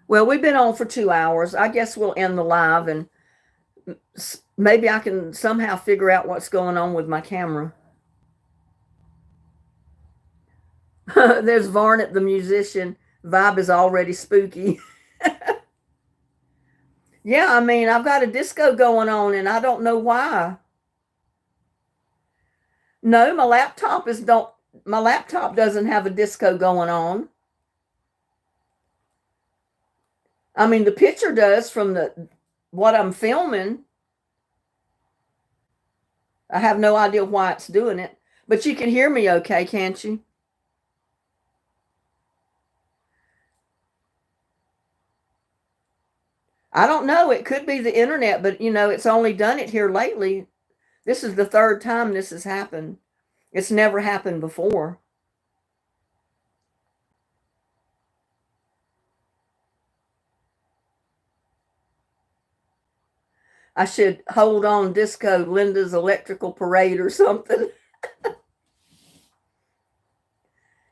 Well, we've been on for 2 hours. I guess we'll end the live, and maybe I can somehow figure out what's going on with my camera. There's Varnet the musician. Vibe is already spooky. Yeah, I mean, I've got a disco going on, and I don't know why. No, my laptop doesn't have a disco going on. I mean, the picture does from what I'm filming. I have no idea why it's doing it. But you can hear me okay, can't you? I don't know. It could be the internet, but it's only done it here lately. This is the third time this has happened. It's never happened before. I should hold on disco Linda's electrical parade or something.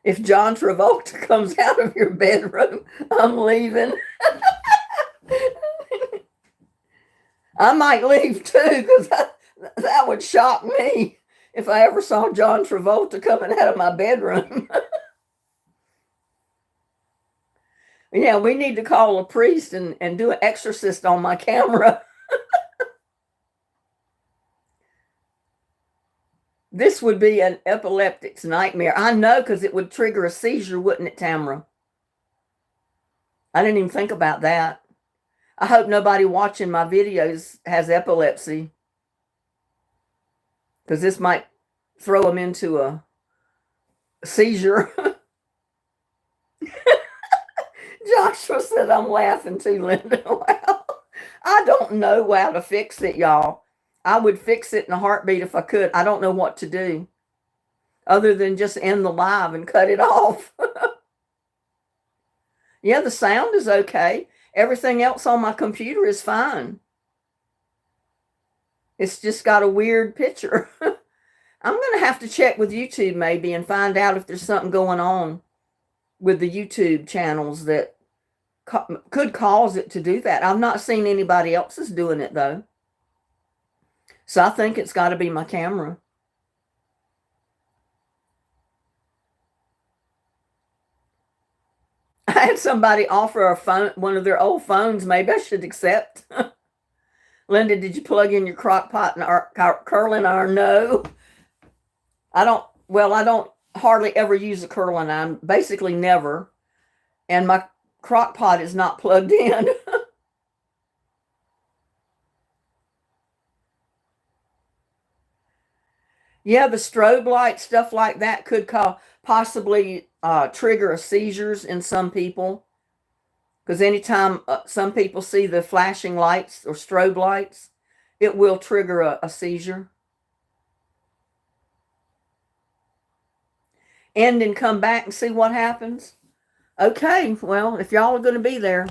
If John Travolta comes out of your bedroom, I'm leaving. I might leave too, because that would shock me if I ever saw John Travolta coming out of my bedroom. Yeah, we need to call a priest and do an exorcist on my camera. This would be an epileptic's nightmare. I know, because it would trigger a seizure, wouldn't it, Tamara? I didn't even think about that. I hope nobody watching my videos has epilepsy, because this might throw them into a seizure. Joshua said I'm laughing too, Linda. Wow. I don't know how to fix it, y'all. I would fix it in a heartbeat if I could. I don't know what to do other than just end the live and cut it off. Yeah, the sound is okay. Everything else on my computer is fine. It's just got a weird picture. I'm going to have to check with YouTube maybe and find out if there's something going on with the YouTube channels that could cause it to do that. I've not seen anybody else's doing it though. So I think it's got to be my camera. I had somebody offer one of their old phones. Maybe I should accept. Linda, did you plug in your crock pot and curling iron? No. I don't hardly ever use a curling iron. Basically never. And my crock pot is not plugged in. Yeah, the strobe light, stuff like that could possibly trigger seizures in some people. Because anytime some people see the flashing lights or strobe lights, it will trigger a seizure. End and come back and see what happens. Okay, well, if y'all are going to be there,